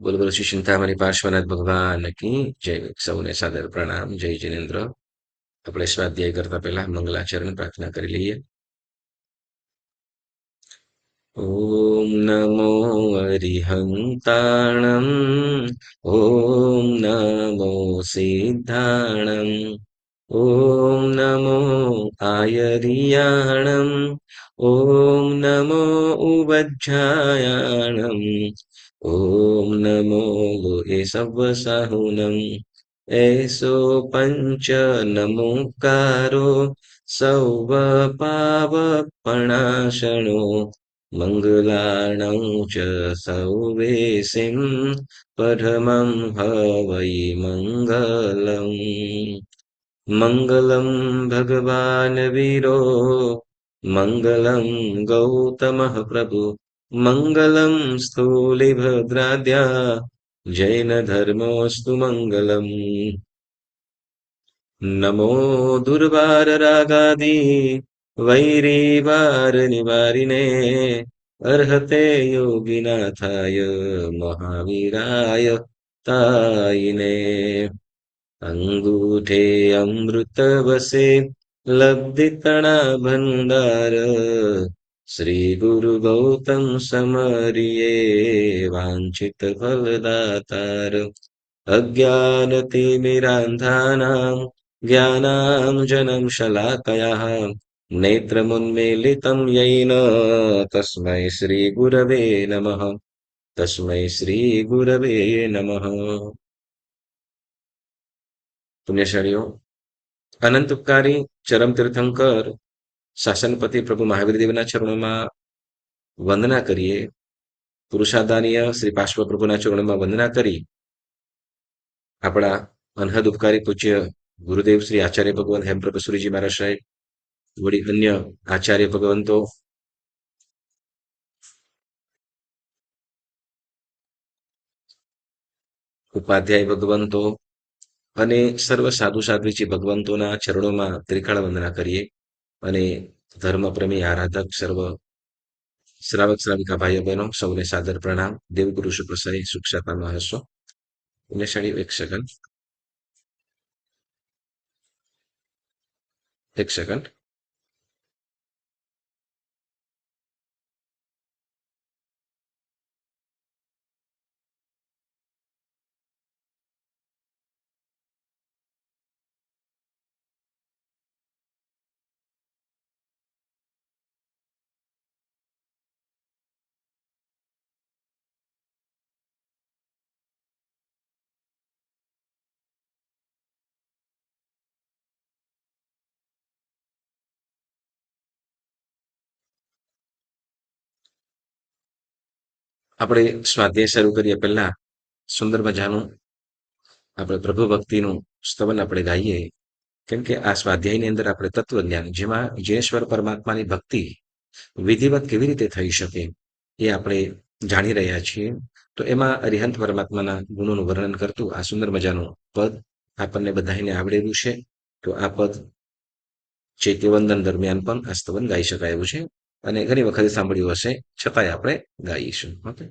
બોલો બોલો શ્રી ચિંતામણી પાર્શ્વનાથ ભગવાન કી જય. સૌને સાદર પ્રણામ. જય જિનેન્દ્ર. આપણે સ્વાધ્યાય કરતા પહેલા મંગલાચરણ પ્રાર્થના કરી લઈએ. ઓમ નમો અરિહંતાણમ. ઓમ નમો સિદ્ધાણમ. ઓમ નમો આયરિયાણમ. ઓમ નમો ઉવજ્જાયાણમ. ઓમ નમો એસવસાહુનમ. એસો પંચ નમોકારો સૌવ પાવપણાશણો મંગલાણં ચ સૌવેસિં પરમં હવૈ મંગલમ. મંગલમ ભગવાન વીરો મંગલમ ગૌતમઃ પ્રભુ મંગલમ સ્થૂલિભદ્રાદ્યા જૈન ધર્મોસ્તુ મંગલમ. નમો દુર્વારરાગાદि વૈરીવારનિવારિણે અર્હતે યોગિનાથાય મહાવીરાય તાયિને. અંગૂઠે અમૃતવસે લબ્ધિતણા ભંડાર શ્રી ગુરુ ગૌતમ સમરિયે વાંછિત ફલદાતાર. અજ્ઞાનતિમિરાંધાનાં જ્ઞાનાંજनं શલાકયः નેત્રमुन्मीलितं येन તસ્मै શ્રીગુરવે નમઃ. તસ્मै શ્રીગુરવે નમઃ. પુણ્યશાળીઓ, અનંત ઉપકારી ચરમ તીર્થંકર શાસનપતિ પ્રભુ મહાવીર દેવના ચરણોમાં વંદના કરીએ. પુરુષાદાનીય શ્રી પાર્શ્વ પ્રભુના ચરણોમાં વંદના કરી આપણા અનહદ ઉપકારી પૂજ્ય ગુરુદેવ શ્રી આચાર્ય ભગવાન હેમપ્રભુ સુરીજી મહારાજ સાહેબ, વળી અન્ય આચાર્ય ભગવંતો, ઉપાધ્યાય ભગવંતો અને સર્વ સાધુ સાધ્વીજી ભગવંતોના ચરણોમાં ત્રિકાળ વંદના કરીએ. અને ધર્મપ્રેમી આરાધક સર્વ શ્રાવક શ્રાવિકા ભાઈઓ બહેનો સૌને સાદર પ્રણામ. દેવગુરુ સુપ્રસાઈ સુક્ષાતામાં હશો. પુણ્યશાળી એક સેકન્ડ. આપણે સ્વાધ્યાય શરૂ કરીએ પહેલા સુંદર મજાનું આપણે પ્રભુ ભક્તિનું સ્તવન આપણે ગાઈએ. કેમ કે આ સ્વાધ્યાયની અંદર આપણે તત્વજ્ઞાન, જેમાં જીનેશ્વર પરમાત્માની ભક્તિ વિધિવત કેવી રીતે થઈ શકે એ આપણે જાણી રહ્યા છીએ. તો એમાં અરિહંત પરમાત્માના ગુણોનું વર્ણન કરતું આ સુંદર મજાનું પદ આપણને બધાને આવડેલું છે. તો આ પદ ચૈત્યવંદન દરમિયાન પણ આ સ્તવન ગાઈ શકાય એવું છે, અને ઘણી વખત સાંભળ્યું હશે, છતાંય આપણે ગાઈશું. ઓકે.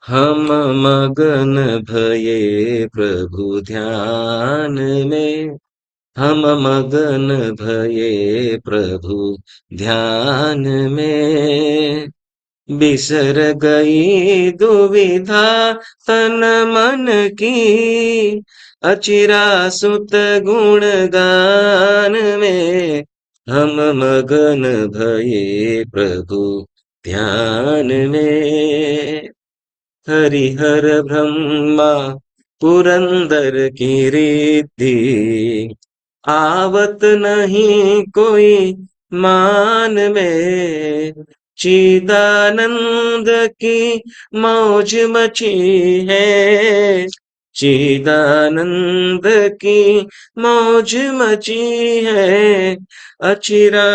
हम मगन भये प्रभु ध्यान में. हम मगन भये प्रभु ध्यान में. बिसर गई दुविधा तन मन की. अचिरा सुत गुण गान में. हम मगन भये प्रभु ध्यान में. हरिहर ब्रह्मा पुरंदर की रिद्धि. आवत नहीं कोई मान में. चिदानंद की मौज मची है. चिदानंद की मौज मची है. अचिरा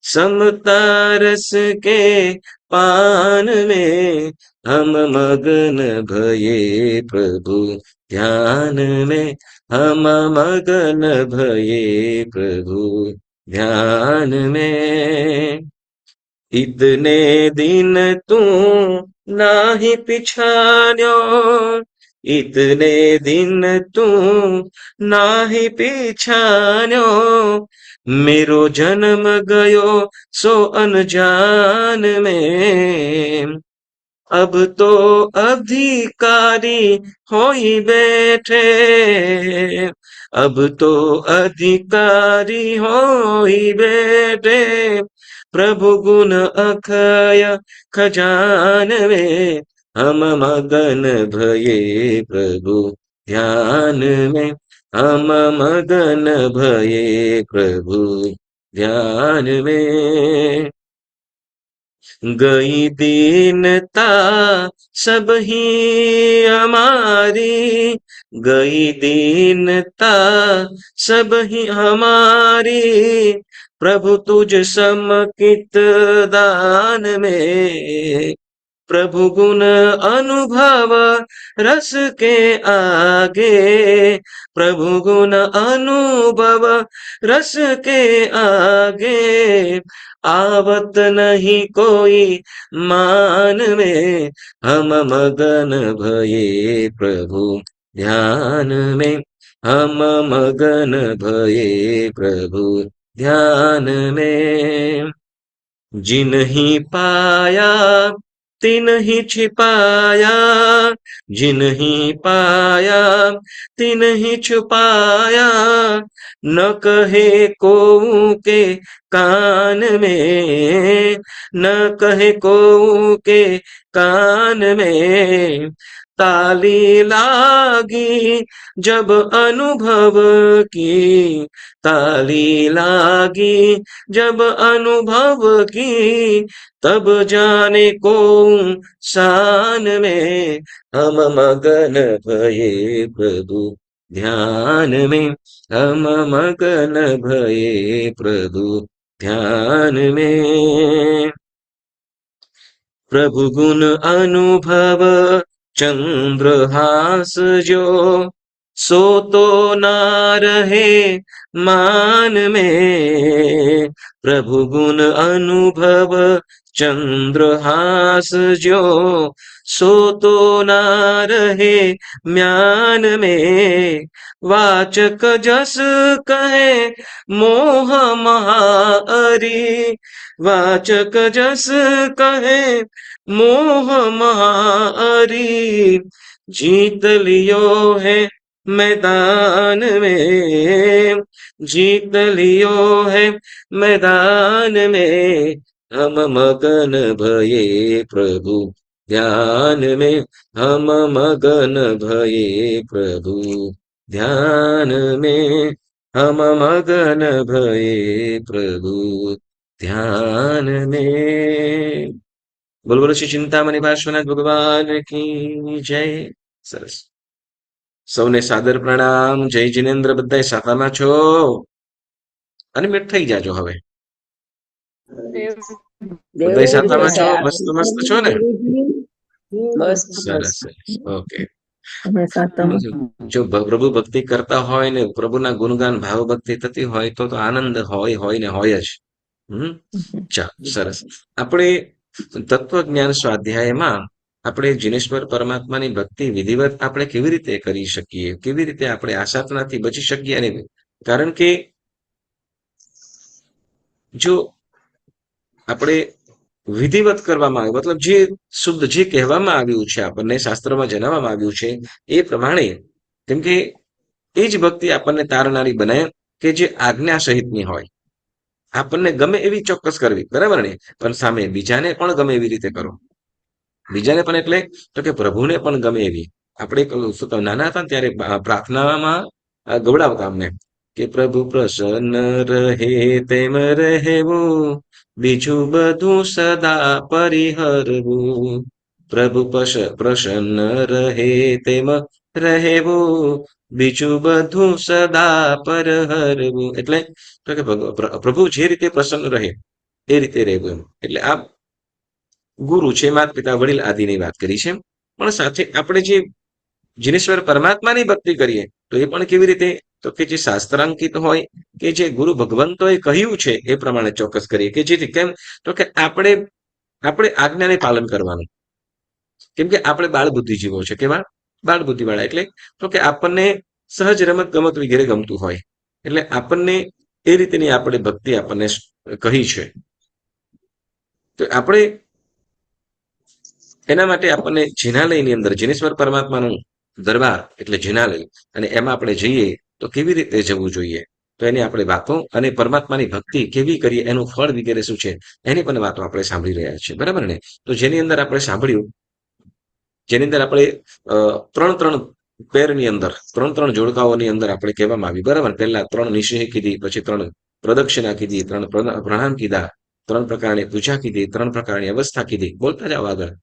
समता रस के पान में. हम मगन भये प्रभु ध्यान में. हम मगन भये प्रभु ध्यान में. इतने दिन तू नाही पिछान्यो, इतने दिन तू नाही पिछान्यो, मेरो जन्म गयो सो अनजान में, अब तो अधिकारी होई बैठे, अब तो अधिकारी होई बैठे, प्रभु गुण अखय खजानवे, हम मगन भये प्रभु ध्यान में, हम मगन भये प्रभु ध्यान में। गई दीनता सब ही हमारी, गई दीनता सब ही हमारी, प्रभु तुझ समकित दान में, प्रभु गुण अनुभव रस के आगे, प्रभु गुण अनुभव रस के आगे, आवत नहीं कोई मान में, हम मगन भये प्रभु ध्यान में, हम मगन भये प्रभु ध्यान में। जिन्हीं पाया तिन्हीं छिपाया, जिन्हीं पाया तिन्हीं छुपाया, न कहे को के कान में, न कहे को के कान में, ताली लागी जब अनुभव की, ताली लागी जब अनुभव की, तब जाने कौन शान में, हम मगन भये प्रभु ध्यान में, हम मगन भये प्रभु ध्यान में। प्रभु गुण अनुभव चंद्रहास जो, सो तो ना रहे मान में, प्रभु गुण अनुभव चंद्रहास जो, सो तो ना रहे म्यान में, वाचक जस कहे मोह महाअरी, वाचक जस कहे मोह महाअरी, जीत लियो है मैदान में, जीत लियो है मैदान में, हम मगन भये प्रभु ध्यान में, हम मगन भये प्रभु ध्यान में, हम मगन भये प्रभु ध्यान में। बोल बोलो श्री चिंतामणि पार्श्वनाथ भगवान की जय। सरस સૌને સાદર પ્રણામ, જય જિનેન્દ્ર, બધાય સાતામાં છો? અનમ્યુટ થઈ જાજો હવે. બધાય સાતામાં છો? મસ્ત મસ્ત છો ને? સરસ સરસ, ઓકે. જો પ્રભુ ભક્તિ કરતા હોય ને પ્રભુના ગુણગાન ભાવ ભક્તિ થતી હોય તો આનંદ હોય ને હોય જ. ચાલો સરસ. આપણે તત્વજ્ઞાન સ્વાધ્યાયમાં આપણે જીનેશ્વર પરમાત્માની ભક્તિ વિધિવત આપણે કેવી રીતે કરી શકીએ, કેવી રીતે આપણે આસાધનાથી બચી શકીએ. અને કારણ કે જો આપણે વિધિવત કરવામાં આવે મતલબ જે શુદ્ધ જે કહેવામાં આવ્યું છે આપણને શાસ્ત્રમાં જણાવવામાં આવ્યું છે એ પ્રમાણે, કેમ કે એ જ ભક્તિ આપણને તારનારી બને કે જે આજ્ઞા સહિતની હોય. આપણને ગમે એવી ચોક્કસ કરવી, બરાબર ને, પણ સામે બીજાને પણ ગમે એવી રીતે કરો. બીજાને પણ એટલે તો કે પ્રભુને પણ ગમે એવી. આપણે નાના હતા ત્યારે પ્રાર્થનામાં ગવડાવતા અમને કે પ્રભુ પ્રસન્ન રહે તેમ રહેવું, બીજું બધું સદા પરિહરવું, પ્રભુ પ્રસન્ન રહે તેમ રહેવું, બીજું બધું સદા પરહરવું. એટલે તો કે પ્રભુ જે રીતે પ્રસન્ન રહે એ રીતે રહેવું એમ. એટલે આ ગુરુ છે, માતા પિતા વડીલ આદિની વાત કરી છે. પણ સાથે આપણે જે જીનેશ્વર પરમાત્માની ભક્તિ કરીએ તો એ પણ કેવી રીતે તો કે જે શાસ્ત્રાંકિત હોય કે જે ગુરુ ભગવંતોએ કહ્યું છે એ પ્રમાણે ચોક્કસ કરીએ કે જેથી કેમ તો કે આપણે આજ્ઞાને પાલન કરવાનું. કેમ કે આપણે બાળ બુદ્ધિજીવો છે. કેવા? બાળ બુદ્ધિવાળા. એટલે તો કે આપણને સહજ રમત ગમત વગેરે ગમતું હોય એટલે આપણને એ રીતની આપણે ભક્તિ આપણને કહી છે. તો આપણે એના માટે આપણને જિનાલયની અંદર જીનેશ્વર પરમાત્માનું દરબાર એટલે જિનાલય, અને એમાં આપણે જઈએ તો કેવી રીતે જવું જોઈએ, તો એની આપણે વાતો અને પરમાત્માની ભક્તિ કેવી કરીએ એનું ફળ વગેરે શું છે એની પણ વાતો આપણે સાંભળી રહ્યા છીએ. બરાબર ને? તો જેની અંદર આપણે સાંભળ્યું, જેની અંદર આપણે ત્રણ પેરની અંદર ત્રણ જોડકાઓની અંદર આપણે કહેવામાં આવી. બરાબર? પહેલા 3 નિષેહ કીધી, પછી 3 પ્રદક્ષિણા કીધી, 3 પ્રણામ કીધા, 3 પ્રકારની પૂજા કીધી, 3 પ્રકારની અવસ્થા કીધી. બોલતા જાઓ આગળ,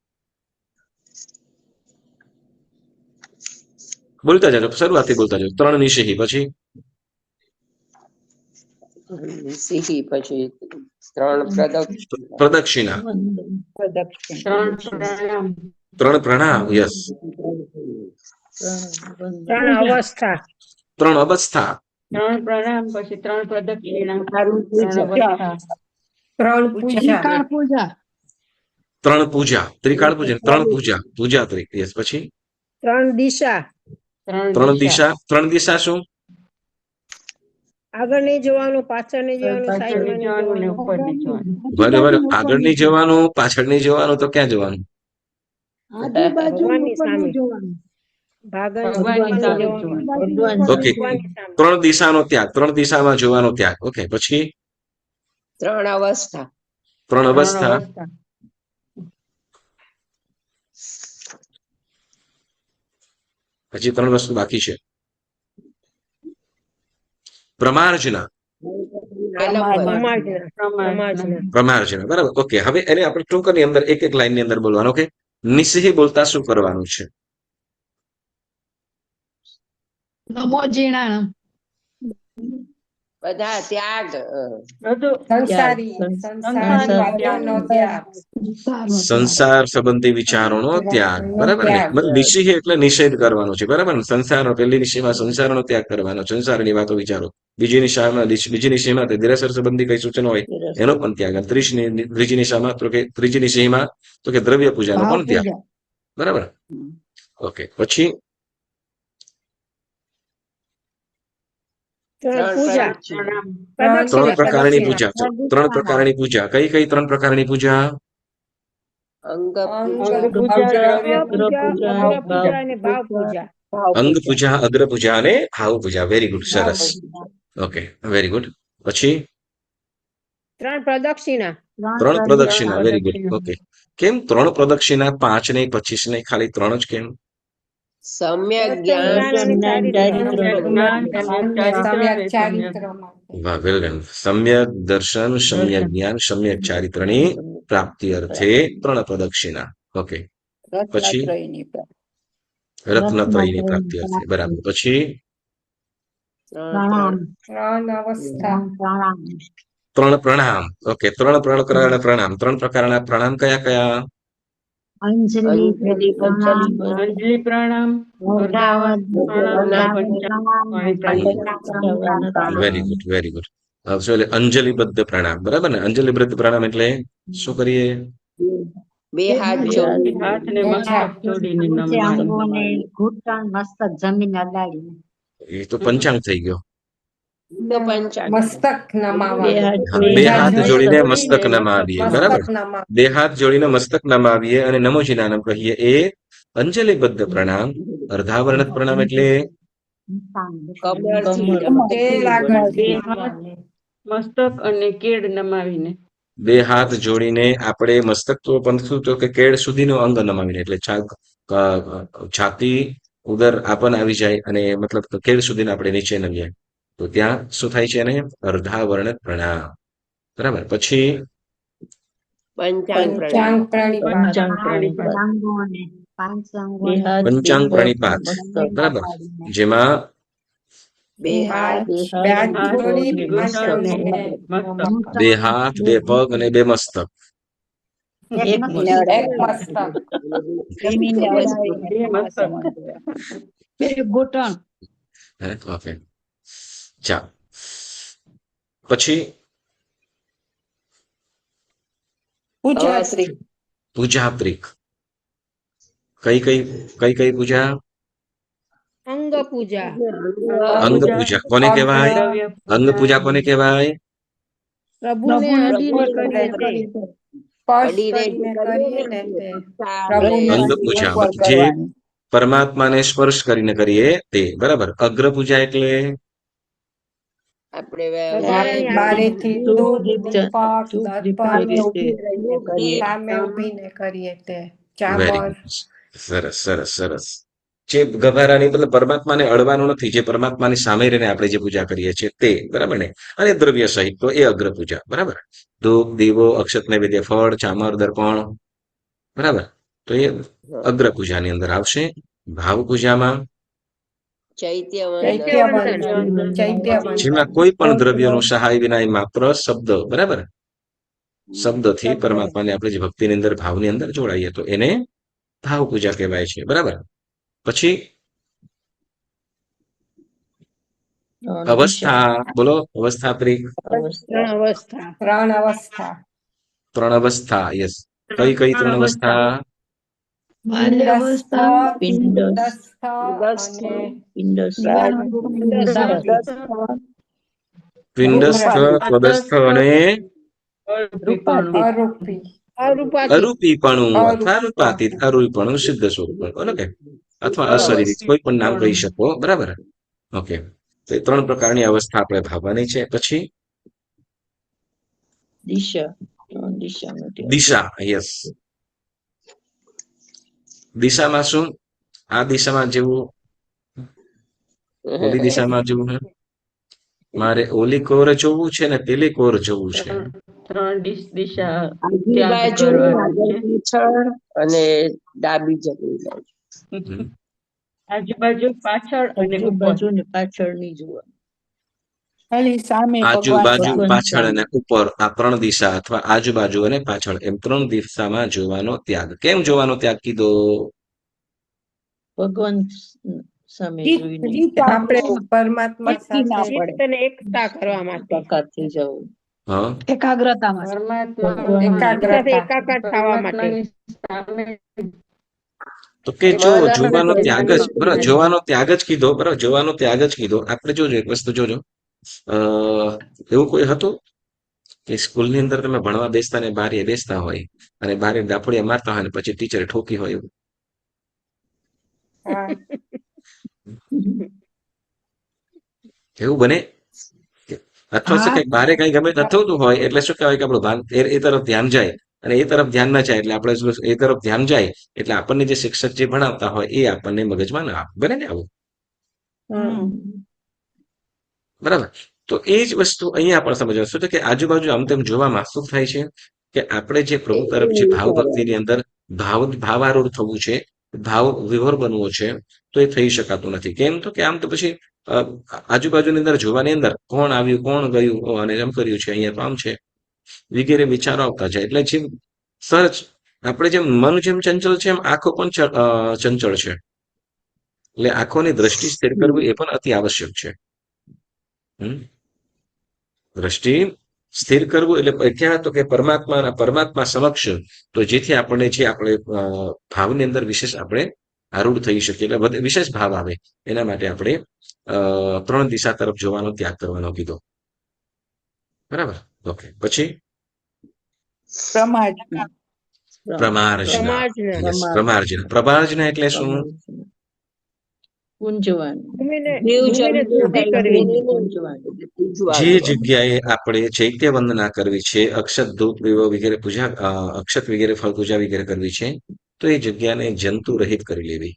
બોલતા જાજો, શરૂઆતથી બોલતા જાજો. 3 નિષેહી, પછી સિંહી, પછી 3 પ્રદક્ષિણા, 3 પ્રણામ, યસ, 3 અવસ્થા, 3 અવસ્થા, 3 પ્રણામ, પછી 3 પ્રદક્ષિણા, 3 પૂજા, 3 પૂજા, ત્રિકાળ પૂજન, 3 પૂજા, પૂજા ત્રિક, યસ, પછી 3 દિશા, 3 દિશા. 3 દિશા શું? આગળ નહીં જોવાનું, પાછળ નહીં જોવાનું, પાછળ સાઈડમાં નહીં જવાનું ને જોવાનું. ઉપર નહીં જવાનું. બરાબર. આગળ નહીં જવાનું, પાછળ નહીં જવાનું, તો ક્યાં જવાનું? ભગવાનની સામે, ભગવાનની સામે જોવાનું. ઓકે, 3 દિશાનો ત્યાગ, 3 દિશામાં જોવાનો ત્યાગ. ઓકે, પછી 3 અવસ્થા, 3 અવસ્થા, હજી 3 વસ્તુ બાકી છે. પ્રમાર્જના, પ્રમાર્જના. બરાબર. ઓકે, હવે એને આપણે ટૂંકની અંદર એક લાઈનની અંદર બોલવાનું. ઓકે, નિષેહી બોલતા શું કરવાનું છે? બધા ત્યાગ, સંસાર સંબંધી વિચારોનો ત્યાગ. બરાબર ને? મતલબ નિષેહ એટલે નિષેધ કરવાનો છે. બરાબર ને? સંસારનો, પહેલી નિષેધમાં સંસારનો ત્યાગ કરવાનો, સંસારની વાતો વિચારો. બીજી નિષેધમાં દેરાસર સંબંધી કઈ સૂચનો હોય એનો પણ ત્યાગ. ત્રીજી નિશામાં તો કે ત્રીજી નિષેધમાં તો કે દ્રવ્ય પૂજાનો પણ ત્યાગ. બરાબર. ઓકે, પછી 3 પ્રકારની પૂજા. 3 પ્રકારની પૂજા. કઈ 3 પ્રકારની પૂજા? અંગ અંગ પૂજા, અગ્ર પૂજા અને ભાવ પૂજા. વેરી ગુડ, સરસ. Okay, very good. પછી 3 પ્રદક્ષિણા, 3 પ્રદક્ષિણા. Very good. ઓકે, કેમ 3 પ્રદક્ષિણા? 5 નહીં, 25 નહીં, ખાલી 3 જ કેમ? સમ્યક જ્ઞાન, વાહ, વેલ ડન. સમ્યક દર્શન, સમ્યક જ્ઞાન, સમ્યક ચારિત્રની પ્રાપ્તિ અર્થે 3 પ્રદક્ષિણા. ઓકે, પછી રત્નત્રયની પ્રાપ્તિ અર્થે. બરાબર. પછી 3 પ્રણામ. ઓકે, 3 પ્રકારના પ્રણામ. 3 પ્રકારના પ્રણામ કયા કયા? અંજલિ પ્રણામ, વેરી ગુડ, વેરી ગુડ. અંજલિબદ્ધ પ્રણામ. બરાબર ને? અંજલિબદ્ધ પ્રણામ એટલે શું કરીએ? 2 હાથ જોડી, હાથને મસ્તક જોડીને નમવાનું. એ તો પંચાંગ થઈ ગયો. મસ્તક નમાવા, 2 હાથ જોડીને મસ્તક નમાવીએ. બરાબર. 2 હાથ જોડીને મસ્તક નમાવીએ અને નમો જીનાનમ કહીએ, એ અંજલિબદ્ધ પ્રણામ. અર્ધાવર્ણત પ્રણામ એટલે મસ્તક અને કેડ નમાવીને. 2 હાથ જોડીને આપણે મસ્તક તો પંથું તો કે કેડ સુધીનો અંગ નમાવીને, એટલે છાતી ઉદર આપણ આવી જાય અને મતલબ કેડ સુધીને આપણે નીચે નમીએ, તો ત્યાં શું થાય છે? એને અર્ધાવર્ણત પ્રણામ. બરાબર. પછી પંચાંગ પ્રણિપાત. બરાબર, જેમાં 2 હાથ, 2 હાથ, 2 પગ અને 2 મસ્તક. ઓકે, જા પછી અવાસ્ત્રી પૂજાત્રિક. કઈ કઈ કઈ કઈ પૂજા? અંગ પૂજા. અંગ પૂજા કોને કહેવાય? દ્રવ્ય અંગ પૂજા કોને કહેવાય? પ્રભુને અડીને કરીએ તે. અડીને જે કરીએ ને અંગ પૂજા મતલબ જે પરમાત્માને સ્પર્શ કરીને કરીએ તે. બરાબર. અગ્ર પૂજા એટલે આપણે વધારાની બારેથી ધૂપ દીપક સામે દર્પણ ઊભી રહીને કરીએ. સામે ઉભીને કરીએ તે વેરી ચામર ગુડ. સરસ સરસ સરસ. જે ગભારાની મતલબ પરમાત્માને અડવાનું નથી, જે પરમાત્માની સામે રહીને આપણે જે પૂજા કરીએ છીએ તે. બરાબર ને? અને દ્રવ્ય સહિત તો એ અગ્ર પૂજા. બરાબર. ધૂપ દીવો અક્ષત નૈવેદ્ય ફળ ચામર દર્પણ. બરાબર. તો એ અગ્ર પૂજાની અંદર આવશે. ભાવ પૂજામાં ચૈત્યવંદન જેમાં કોઈ પણ દ્રવ્યનો સહાય વિના એ માત્ર શબ્દ. બરાબર. શબ્દથી પરમાત્માને આપણે જે ભક્તિની અંદર ભાવની અંદર જોડાઈએ તો એને ભાવ પૂજા કહેવાય છે. બરાબર. પછી અવસ્થા બોલો. અવસ્થાત્રિક. ત્રણ અવસ્થા. ત્રણ અવસ્થા ત્રણ અવસ્થા. યસ. કઈ કઈ ત્રણ અવસ્થા? પિંડસ્થ અને પિંડસ્થ ત્વદસ્થ અને અરૂપી અરૂપાથી. અરૂપીપણું અથવા રૂપાતીત અરૂપીપણું સિદ્ધ સ્વરૂપ. ઓકે. અથવા અશરીરિક કોઈ પણ નામ કહી શકો. બરાબર. ઓકે. તો એ ત્રણ પ્રકારની અવસ્થા આપણે ભાવવાની છે. પછી દિશા. યસ. દિશામાં શું? આ દિશામાં જેવું ઓલી દિશામાં જેવું છે. મારે ઓલી કોર જોવું છે ને પેલી કોર જોવું છે. ત્રણ દિશા આજુબાજુ આગળ પાછળ અને ડાબી જમણી બાજુ. આજુબાજુ પાછળ અને ઉપર. આજુબાજુ પાછળ અને ઉપર આ ત્રણ દિશા અથવા આજુબાજુ અને પાછળ એમ ત્રણ દિશામાં જોવાનો ત્યાગ. કેમ જોવાનો ત્યાગ કીધો? આપણે પરમાત્મા સાથે ચિત્તને એકતા કરવા માટે. હા. પરમાત્મા એકાકાર થવા માટે. સામે તો કે જો જોવાનો ત્યાગ જ બરાબર, જોવાનો ત્યાગ જ કીધો. બરાબર. જોવાનો ત્યાગ જ કીધો. આપણે જોજો એક વસ્તુ જોજો. એવું કોઈ હતું કે સ્કૂલની અંદર તમે ભણવા બેસતા ને બારીએ બેસતા હોય અને બારે ડાફોડિયા મારતા હોય ને પછી ટીચરે ઠોકી હોય એવું? એવું બને? અથવા શું કઈક બારે કઈ ગમે તે થતું હોય એટલે શું કહેવાય કે આપણું ભાન એ તરફ ધ્યાન જાય અને એ તરફ ધ્યાન ના જાય એટલે આપણે એ તરફ ધ્યાન જાય એટલે આપણને જે શિક્ષક જે ભણાવતા હોય એ આપણને મગજમાં ના આવે. બને ને આવું? બરાબર. તો એ જ વસ્તુ અહીંયા પણ સમજવા શું છે કે આજુબાજુ આમ તેમ જોવામાં શું થાય છે કે આપણે જે પ્રભુ તરફ જે ભાવ ભક્તિની અંદર ભાવારૂઢ થવું છે, ભાવ વિભોર બનવો છે, તો એ થઈ શકાતું નથી. કેમ? તો કે આમ તો પછી આજુબાજુની અંદર જોવાની અંદર કોણ આવ્યું કોણ ગયું અને એમ કર્યું છે અહીંયા તો આમ છે વગેરે વિચારો આવતા જાય. એટલે જેમ સહજ આપણે જેમ મન જેમ ચંચળ છે એમ આંખો પણ ચંચળ છે. એટલે આંખોની દ્રષ્ટિ સ્થિર કરવી એ પણ અતિ આવશ્યક છે. દ્રષ્ટિ સ્થિર કરવું એટલે ક્યાં? તો કે પરમાત્મા સમક્ષ. તો જેથી આપણને જે આપણે ભાવની અંદર વિશેષ આપણે આરૂઢ થઈ શકીએ એટલે વિશેષ ભાવ આવે એના માટે આપણે ત્રણ દિશા તરફ જોવાનો ત્યાગ કરવાનો કીધો. બરાબર. ઓકે. પછી પ્રમાર્જના. Yes, પ્રમાર્જના એટલે શું? ભૂમિને શુદ્ધિ કરવી. જે જગ્યાએ આપણે ચૈત્ય વંદના કરવી છે, અક્ષત ધૂપ દીવો વગેરે પૂજા અક્ષત વગેરે ફળ પૂજા વગેરે કરવી છે તો એ જગ્યાને જંતુ રહિત કરી લેવી.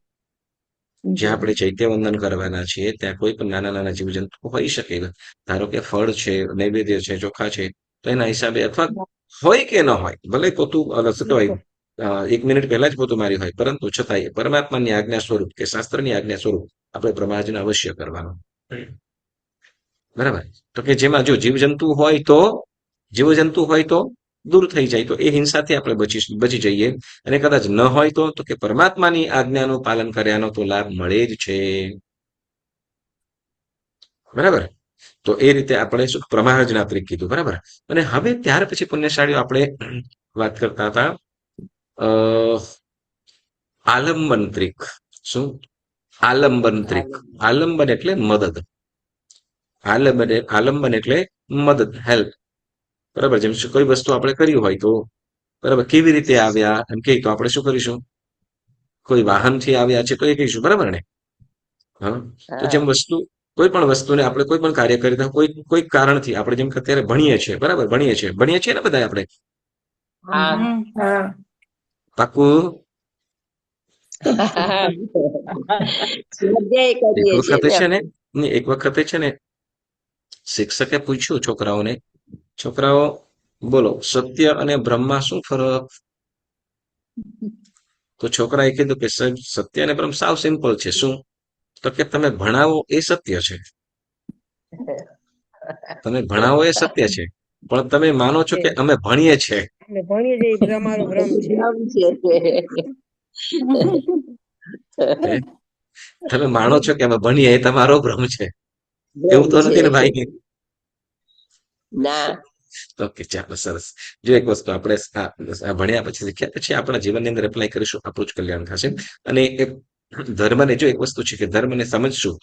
જ્યાં આપણે ચૈત્ય વંદન કરવાના છીએ ત્યાં કોઈ પણ નાના નાના જીવજંતુ હોઈ શકે. ધારો કે ફળ છે, નૈવેદ્ય છે, ચોખા છે, તો એના હિસાબે અથવા હોય કે ન હોય ભલે પોતું શું કહેવાય 1 મિનિટ પહેલા જ પોતું મારી હોય પરંતુ છતાંય પરમાત્માની આજ્ઞા સ્વરૂપ કે શાસ્ત્રની આજ્ઞા સ્વરૂપ આપણે પ્રમાર્જન અવશ્ય કરવાનું. બરાબર. તો કે જેમાં જો જીવજંતુ હોય તો દૂર થઈ જાય તો એ હિંસાથી આપણે બચી જઈએ. અને કદાચ ન હોય તો કે પરમાત્માની આજ્ઞાનું પાલન કર્યાનો તો લાભ મળે જ છે. બરાબર. તો એ રીતે આપણે શું પ્રમાજનાત્રિક કીધું, બરાબર. અને હવે ત્યાર પછી પુણ્યશાળીઓ આપણે વાત કરતા હતા આલંબનત્રિક. શું? આલંબનત્રિક. આલંબન એટલે મદદ. આલંબન એટલે મદદ, હેલ્પ, બરાબર. જેમ કોઈ વસ્તુ આપણે કરી હોય તો, બરાબર, કેવી રીતે આવ્યા એમ કે તો આપણે શું કરીશું? કોઈ વાહનથી આવ્યા છે તો એ કહીશું, બરાબર ને? હા. તો જેમ કોઈ પણ વસ્તુને આપણે કોઈ પણ કાર્ય કરી કોઈ કારણથી આપણે જેમ કે અત્યારે ભણીએ છીએ, બરાબર, ભણીએ છીએ ને બધા આપણે. હા. હા. પાકું? સ્વાધ્યાય એક કરીએ છીએ વખતે છે ને આપણે. એક વખતે છે ને શિક્ષકે પૂછ્યું છોકરાઓને, છોકરાઓ બોલો સત્ય અને બ્રહ્મમાં શું ફરક? તો છોકરાએ કીધું કે સાહેબ સત્ય અને બ્રહ્મ સાવ સિમ્પલ છે. શું? તો કે તમે ભણાવો એ સત્ય છે, તમે ભણાવો એ સત્ય છે, પણ તમે માનો છો કે અમે ભણીએ છીએ. એટલે ભણીએ છીએ એ અમારો ભ્રમ છે. હે? તમે માનો છો કે અમે ભણીએ એ તમારો ભ્રમ છે, એવું તો નથી ને ભાઈ? ના. ઓકે, ચાલો, સરસ. જો એક વસ્તુ આપણે આ ભણ્યા પછી શીખ્યા પછી આપણા જીવનની અંદર એપ્લાય કરીશું, આપણું જ કલ્યાણ થશે. અને એ ધર્મને જો એક વસ્તુ છે કે ધર્મને સમજશું,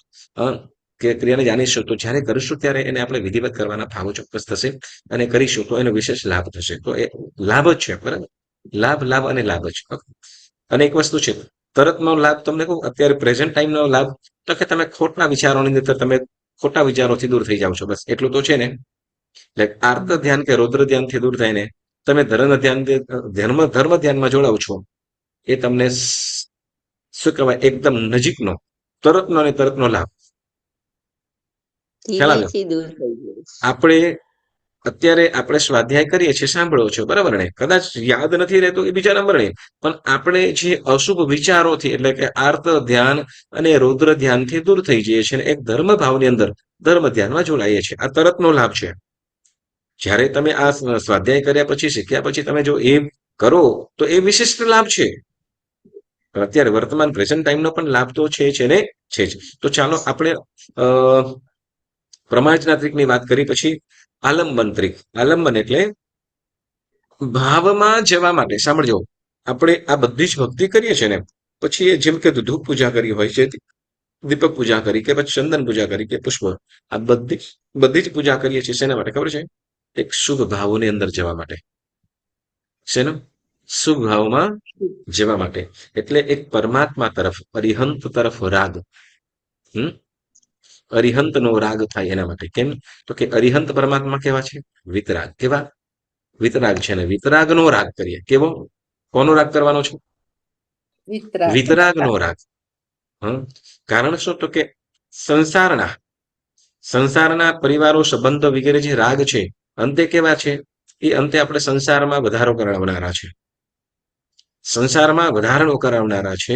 કે ક્રિયાને જાણીશું, તો જ્યારે કરીશું ત્યારે એને આપણે વિધિવત કરવાના ભાવો ચોક્કસ થશે, અને કરીશું તો એનો વિશેષ લાભ થશે. તો એ લાભ જ છે, બરાબર. લાભ અને લાભ જ. અને એક વસ્તુ છે, તરતનો લાભ તમને કહું, અત્યારે પ્રેઝન્ટ ટાઈમનો લાભ તો કે તમે ખોટા વિચારોની અંદર તમે ખોટા વિચારોથી દૂર થઈ જાવ છો, બસ એટલું તો છે ને. એટલે આર્ત ધ્યાન કે રૌદ્ર ધ્યાનથી દૂર થઈને તમે ધર્મ ધ્યાનમાં જોડાવ છો, એ તમને શું કહેવાય એકદમ નજીકનો તરતનો લાભ. ખ્યાલ આવ્યો? આપણે અત્યારે આપણે સ્વાધ્યાય કરીએ છીએ, સાંભળો છો, બરાબર ને? કદાચ યાદ નથી રહેતું એ બીજા નંબર નહીં, પણ આપણે જે અશુભ વિચારોથી એટલે કે આર્ત ધ્યાન અને રૌદ્ર ધ્યાનથી દૂર થઈ જઈએ છીએ, એક ધર્મ ભાવની અંદર ધર્મ ધ્યાનમાં જોડાઈએ છીએ. આ તરતનો લાભ છે. જ્યારે તમે આ સ્વાધ્યાય કર્યા પછી શીખ્યા પછી તમે જો એ કરો તો એ વિશિષ્ટ લાભ છે. અત્યારે વર્તમાન પ્રેઝન્ટ ટાઈમનો પણ લાભ તો છે ને, છે જ. તો ચાલો આપણે પ્રમાજનાત્રિકની વાત કરી પછી આલંબનત્રિક. આલંબન એટલે ભાવમાં જવા માટે. સાંભળજો, આપણે આ બધી જ ભક્તિ કરીએ છીએ ને પછી જેમ કે ધૂપ પૂજા કરી હોય છે, દીપક પૂજા કરી કે પછી ચંદન પૂજા કરી કે પુષ્પ, આ બધી જ પૂજા કરીએ છીએ શેના માટે ખબર છે? એક શુભ ભાવોની અંદર જવા માટે. શેનો? શુભ ભાવમાં જવા માટે. એટલે એક પરમાત્મા તરફ, અરિહંત તરફ રાગ. અરિહંત નો રાગ થાય એના માટે. કેમ? તો કે અરિહંત પરમાત્મા કેવા છે? વિતરાગ. કેવા? વિતરાગ છે. ને વિતરાગ નો રાગ કરીએ. કેવો? કોનો રાગ કરવાનો છે? વિતરાગ નો રાગ. કારણ શું? તો કે સંસારના પરિવારો, સંબંધો વગેરે જે રાગ છે, અંતે કેવા છે? એ અંતે આપણે સંસારમાં વધારો કરાવનારા છે, સંસારમાં વધારો કરાવનારા છે.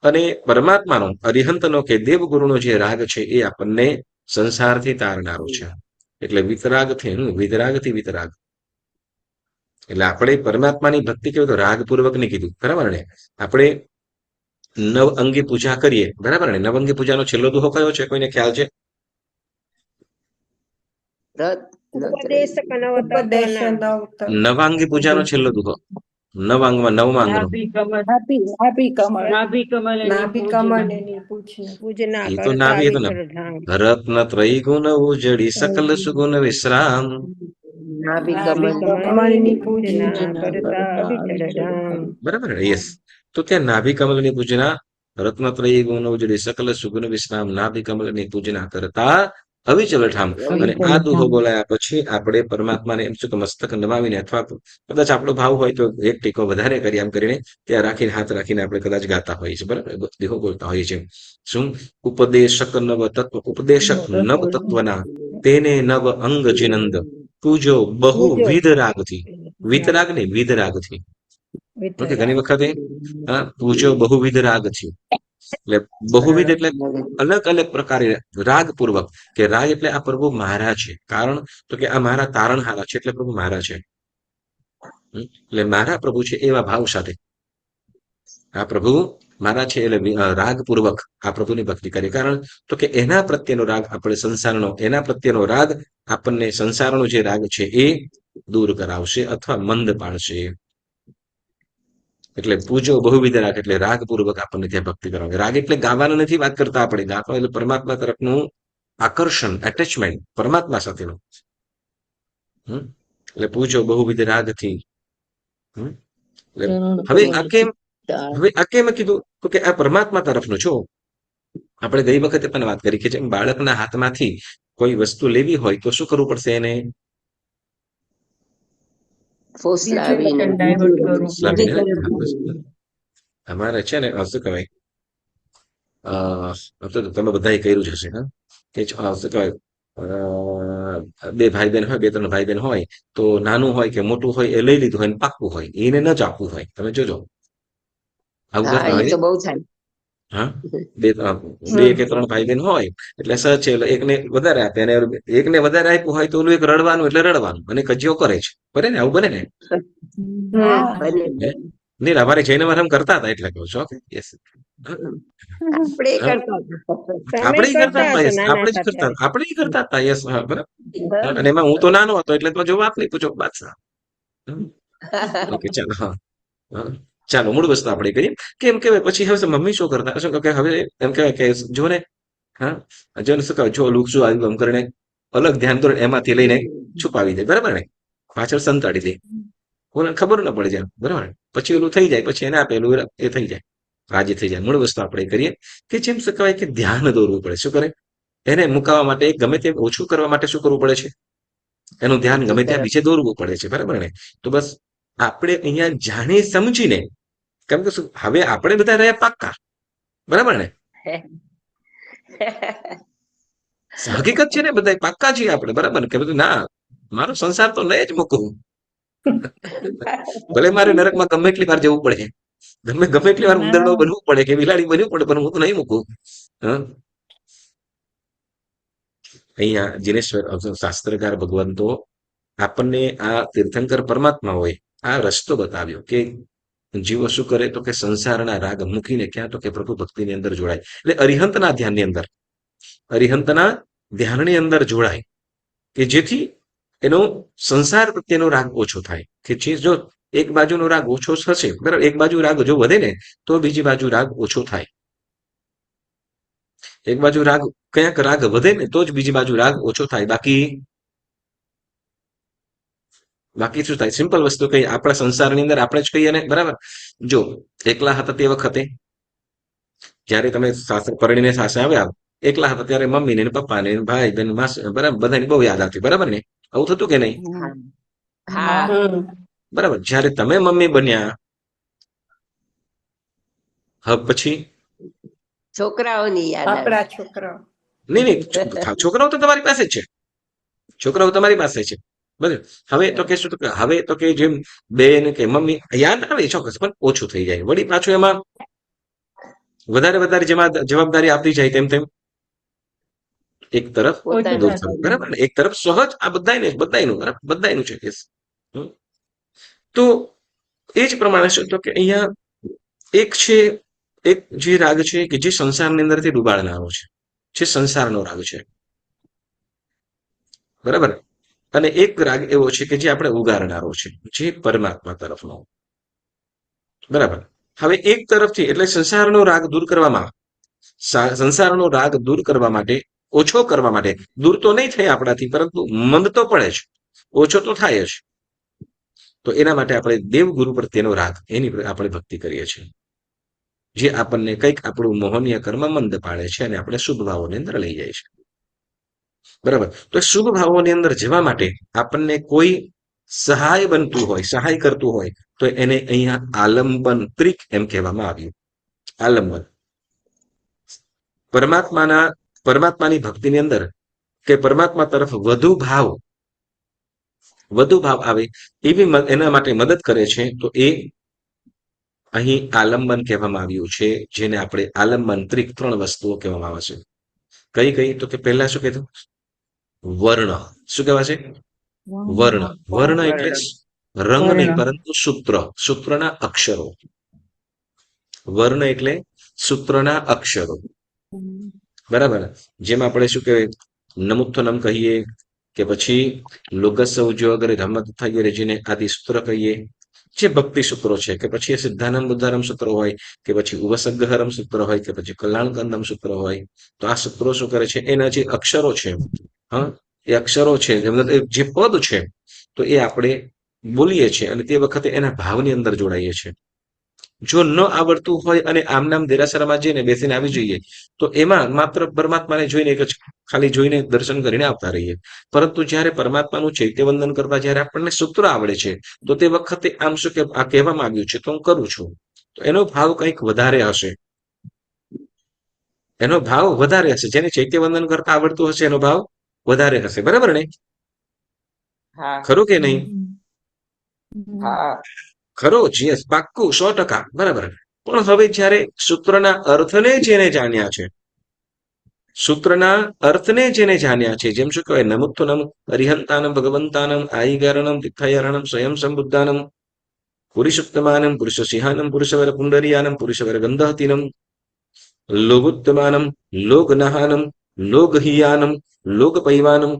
અને પરમાત્માનો, અરિહંતનો કે દેવગુરુનો જે રાગ છે એ આપણને સંસારથી તારનારો છે. એટલે વિતરાગથી વિતરાગ. એટલે આપણે પરમાત્માની ભક્તિ કેવું તો રાગપૂર્વકની કીધું, બરાબર ને? આપણે નવ અંગી પૂજા કરીએ, બરાબર ને? નવઅંગી પૂજાનો છેલ્લો દુહો કયો છે? કોઈને ખ્યાલ છે? નવાંગી પૂજાનો છેલ્લો દુહો, નવમાં અંગનો. પૂજના એ તો કરતા નાભી, એ તો વિઠ્ઠલ ધામ. રત્ન ત્રયી ગુણ ઉજળી સકલ સુગુણ વિશ્રામ. કમળની પૂજના કરતા વિઠ્ઠલ ધામ. બરાબર, યસ. તો ત્યાં નાભી કમલની પૂજના, રત્નત્રયી ગુણ ઉજળી સકલ સુગુણ વિશ્રામ, નાભી કમલની પૂજના કરતા અવિચલ ઠામ. અને આ દુહો બોલાયા પછી આપણે પરમાત્માને એમ શું કે મસ્તક નમાવીને, અથવા કદાચ આપણો ભાવ હોય તો એક ટીકો વધારે કરી આમ કરીને ત્યાં રાખીને, હાથ રાખીને આપણે કદાચ ગાતા હોઈએ છીએ, બરાબર, દુહો બોલતા હોઈએ છીએ. શું? ઉપદેશક નવ તત્વના તેને નવ અંગ જિનંદ પૂજો બહુવિધ રાગથી. વિતરાગ ને વિધરાગથી. ઓકે, ઘણી વખતે પૂજો બહુવિધ રાગથી. એટલે બહુવિધ એટલે અલગ અલગ પ્રકારે રાગપૂર્વક, કે રાગ એટલે આ પ્રભુ મારા છે. કારણ તો કે આ મારા તારણહારા છે, એટલે પ્રભુ મારા છે. એટલે મારા પ્રભુ છે એવા ભાવ સાથે, આ પ્રભુ મારા છે એટલે રાગપૂર્વક આ પ્રભુની ભક્તિ કરીએ. કારણ તો કે એના પ્રત્યેનો રાગ આપણે સંસારનો, એના પ્રત્યેનો રાગ આપણને સંસારનો જે રાગ છે એ દૂર કરાવશે અથવા મંદ પાડશે. એટલે પૂજો બહુવિધ રાગ એટલે રાગપૂર્વક આપણને ત્યાં ભક્તિ કરવાની. રાગ એટલે ગાવાનું નથી વાત કરતા આપણે, ગાવા એટલે પરમાત્મા તરફનું આકર્ષણ, એટેચમેન્ટ પરમાત્મા સાથેનું. એટલે પૂજો બહુવિધ રાગથી. હવે આ કેમ કીધું તો કે આ પરમાત્મા તરફનું છો. આપણે ગઈ વખતે પણ વાત કરી કે જેમ બાળકના હાથમાંથી કોઈ વસ્તુ લેવી હોય તો શું કરવું પડશે એને? ફોસલાવીને ડાયવર્ટ કરવું. અમારે છે ને શું કહેવાય, તમે બધા કર્યું જ હશે કે શું કહેવાય, બે ભાઈ બહેન હોય, બે ત્રણ ભાઈ બહેન હોય તો નાનું હોય કે મોટું હોય એ લઈ લીધું હોય ને પાકવું હોય એને ન જ આપવું હોય. તમે જોજો આવું કરતા હા, એ હોય. તો બહુ થાય. હા, બે કે ત્રણ ભાઈ બહેન હોય એટલે સર છે એટલે એકને વધારે આપે અને એકને વધારે આપ્યું હોય તો ઓલું એક રડવાનું એટલે રડવાનું અને કજિયો કરે છે. બને ને, આવું બને ને? બને. નહીં, અમારે જૈન મરહમ કરતા હતા એટલે કહું છું. Okay, yes. આપણે કરતા હતા. આપણે કરતા હતા, યસ, નાના આપણે જ હતા કરતા, ત્યારે. આપણે જ કરતા હતા, યસ. હા, બરાબર. અને એમાં હું તો નાનો હતો એટલે તો જો વાત નહીં પૂછો બાદશાહ. ઓકે, ચાલો. હા, ચાલો, મૂળ વસ્તુ આપણે કરીએ. કેમ કહેવાય પછી હવે મમ્મી શું કરતા શું કે હવે એમ કહેવાય કે જો ને, હા, જો ને શું કહેવાય, જો લુક શું આવ્યું એમ કરીને અલગ ધ્યાન તો એમાંથી લઈને છુપાવી દે. બરાબર ને? પાછળ સંતાડી દે, કોને ખબર ન પડે જાય. બરાબર ને? પછી ઓલું થઈ જાય, પછી એને આપેલું એ થઈ જાય, રાજી થઈ જાય. મૂળ વસ્તુ આપણે કરીએ કે જેમ શું કહેવાય કે ધ્યાન દોરવું પડે. શું કરે? એને મુકાવવા માટે ગમે તે ઓછું કરવા માટે શું કરવું પડે છે? એનું ધ્યાન ગમે ત્યાં બીજે દોરવું પડે છે. બરાબર ને? તો બસ આપણે અહીંયા જાણી સમજીને, કેમ કે શું હવે આપણે બધા રહ્યા પાક્કા. બરાબર ને? હકીકત છે ને, બધા પાક્કા છીએ આપણે. બરાબર ને? કે બધું ના, મારો સંસાર તો નહીં જ મૂકું. ભલે મારે નરકમાં ગમે એટલી વાર જવું પડે, ગમે એટલી વાર ઉંદરડો બનવું પડે કે બિલાડી બનવું પડે, પણ હું તો નહીં મૂકું. અહીંયા જીનેશ્વર શાસ્ત્રકાર ભગવંતો આપણને આ તીર્થંકર પરમાત્મા હોય આ રસ્તો બતાવ્યો કે જીવો શું કરે તો કે સંસારના રાગ મૂકીને ક્યાં તો કે પ્રભુ ભક્તિની અંદર જોડાય. એટલે અરિહંતના ધ્યાનની અંદર જોડાય કે જેથી એનો સંસાર પ્રત્યેનો રાગ ઓછો થાય. કે જે જો એક બાજુનો રાગ ઓછો થશે, બરાબર, એક બાજુ રાગ જો વધે ને તો બીજી બાજુ રાગ ઓછો થાય. એક બાજુ ક્યાંક રાગ વધે ને તો જ બીજી બાજુ રાગ ઓછો થાય. બાકી શું થાય? સિમ્પલ વસ્તુ કહીએ, આપણા સંસારની અંદર આપણે જ કહીએ ને. બરાબર, જો એકલા હતા તે વખતે જયારે તમે પરણીને સાસે આવ્યા, એકલા હતા ત્યારે મમ્મી ને પપ્પા ને ભાઈ બેન બરાબર બધાની બહુ યાદ આવતી. બરાબર ને? આવું થતું કે નહીં? હા, બરાબર. જયારે તમે મમ્મી બન્યા હવે પછી છોકરાઓની યાદ આવે. આપણા છોકરાઓ. નહીં, છોકરાઓ તો તમારી પાસે જ છે. છોકરાઓ તમારી પાસે છે. બરાબર. હવે તો કે શું તો કે હવે તો કે જેમ બેન કે મમ્મી યાદ આવે ચોક્કસ, પણ ઓછું થઈ જાય. વળી પાછું એમાં વધારે જેમાં જવાબદારી આપતી જાય તેમ એક તરફ દૂર થવું. બરાબર ને? એક તરફ સહજ આ બધાયનું બરાબર, છે કેસ. તો એ જ પ્રમાણે શું તો કે અહીંયા એક જે રાગ છે કે જે સંસારની અંદરથી ડૂબાડનારો છે, જે સંસારનો રાગ છે. બરાબર. અને એક રાગ એવો છે કે જે આપણે ઉગારનારો છે, જે પરમાત્મા તરફનો. બરાબર. હવે એક તરફથી એટલે સંસારનો રાગ દૂર માટે ઓછો કરવા માટે, દૂર તો નહીં થાય આપણાથી, પરંતુ મંદ તો પડે જ, ઓછો તો થાય જ. તો એના માટે આપણે દેવગુરુ પ્રત્યેનો રાગ, એની આપણે ભક્તિ કરીએ છીએ, જે આપણને કંઈક આપણું મોહનીય કર્મ મંદ પાડે છે અને આપણે શુભ ભાવોની અંદર લઈ જાય છે. બરાબર. તો શુભ ભાવોની અંદર જવા માટે આપણને કોઈ સહાય કરતું હોય તો એને અહીંયા આલંબન ત્રિક એમ કહેવામાં આવ્યું. આલંબન પરમાત્માની ભક્તિની અંદર કે પરમાત્મા તરફ વધુ ભાવ આવે એવી એના માટે મદદ કરે છે. તો એ અહીં આલંબન કહેવામાં આવ્યું છે, જેને આપણે આલંબન ત્રિક 3 વસ્તુઓ કહેવામાં આવે છે. કઈ તો કે પહેલા શું કીધું? વર્ણ. શું કહેવાશે? વર્ણ એટલે રંગ નહીં પરંતુ સૂત્રના અક્ષરો. વર્ણ એટલે સૂત્રના અક્ષરો, બરાબર. જેમ આપણે શું કહેવાય, નમુત્થનમ કહીએ કે પછી લોગસ ઉદ્યોગરે રમત થઈએ જેને આદિ સૂત્ર કહીએ, જે ભક્તિ સૂત્રો છે, કે પછી સિદ્ધાનમ બુદ્ધારમ સૂત્રો હોય, કે પછી ઉપસર્ગહરમ સૂત્ર હોય, કે પછી કલ્યાણકંદમ સૂત્ર હોય, તો આ સૂત્રો શું કરે છે, એના જે અક્ષરો છે, હા, એ અક્ષરો છે, જે પદ છે, તો એ આપણે બોલીએ છીએ અને તે વખતે એના ભાવની અંદર જોડાઈએ છીએ. જો ન આવડતું હોય અને આમ નામ દેરાસરમાં જઈને બેસીને આવી જઈએ, તો એમાં માત્ર પરમાત્માને જોઈને ખાલી જોઈને દર્શન કરીને આવતા રહીએ. પરંતુ જ્યારે પરમાત્માનું ચૈત્યવંદન કરતા જ્યારે આપણને સૂત્ર આવડે છે, તો તે વખતે આમ શું કે આ કહેવામાં આવ્યું છે તો હું કરું છું, તો એનો ભાવ કંઈક વધારે હશે. એનો ભાવ વધારે હશે. જેને ચૈત્યવંદન કરતા આવડતું હશે એનો ભાવ વધારે હશે. બરાબર ને? હા ખરું કે નહીં? હા ખરો જ, યસ, પાક્કું, 100%. બરાબર. પણ હવે જ્યારે સૂત્રના અર્થને જેને જાણ્યા છે, સૂત્રના અર્થને જેને જાણ્યા છે, જેમ શું કહેવાય, નમુત્થનમ અરિહંતાનમ ભગવંતાનમ આઈગારણમ તિથાયરણમ સ્વયં સંબુદ્ધાનમ પુરુષોત્તમાનમ પુરુષસિંહાનમ પુરુષવર પુંડરીયાનમ પુરુષવર ગંધહતીનમ લોગોત્તમાનમ લોગનહાનમ લોગહિયાનમ લોગપૈવાનમ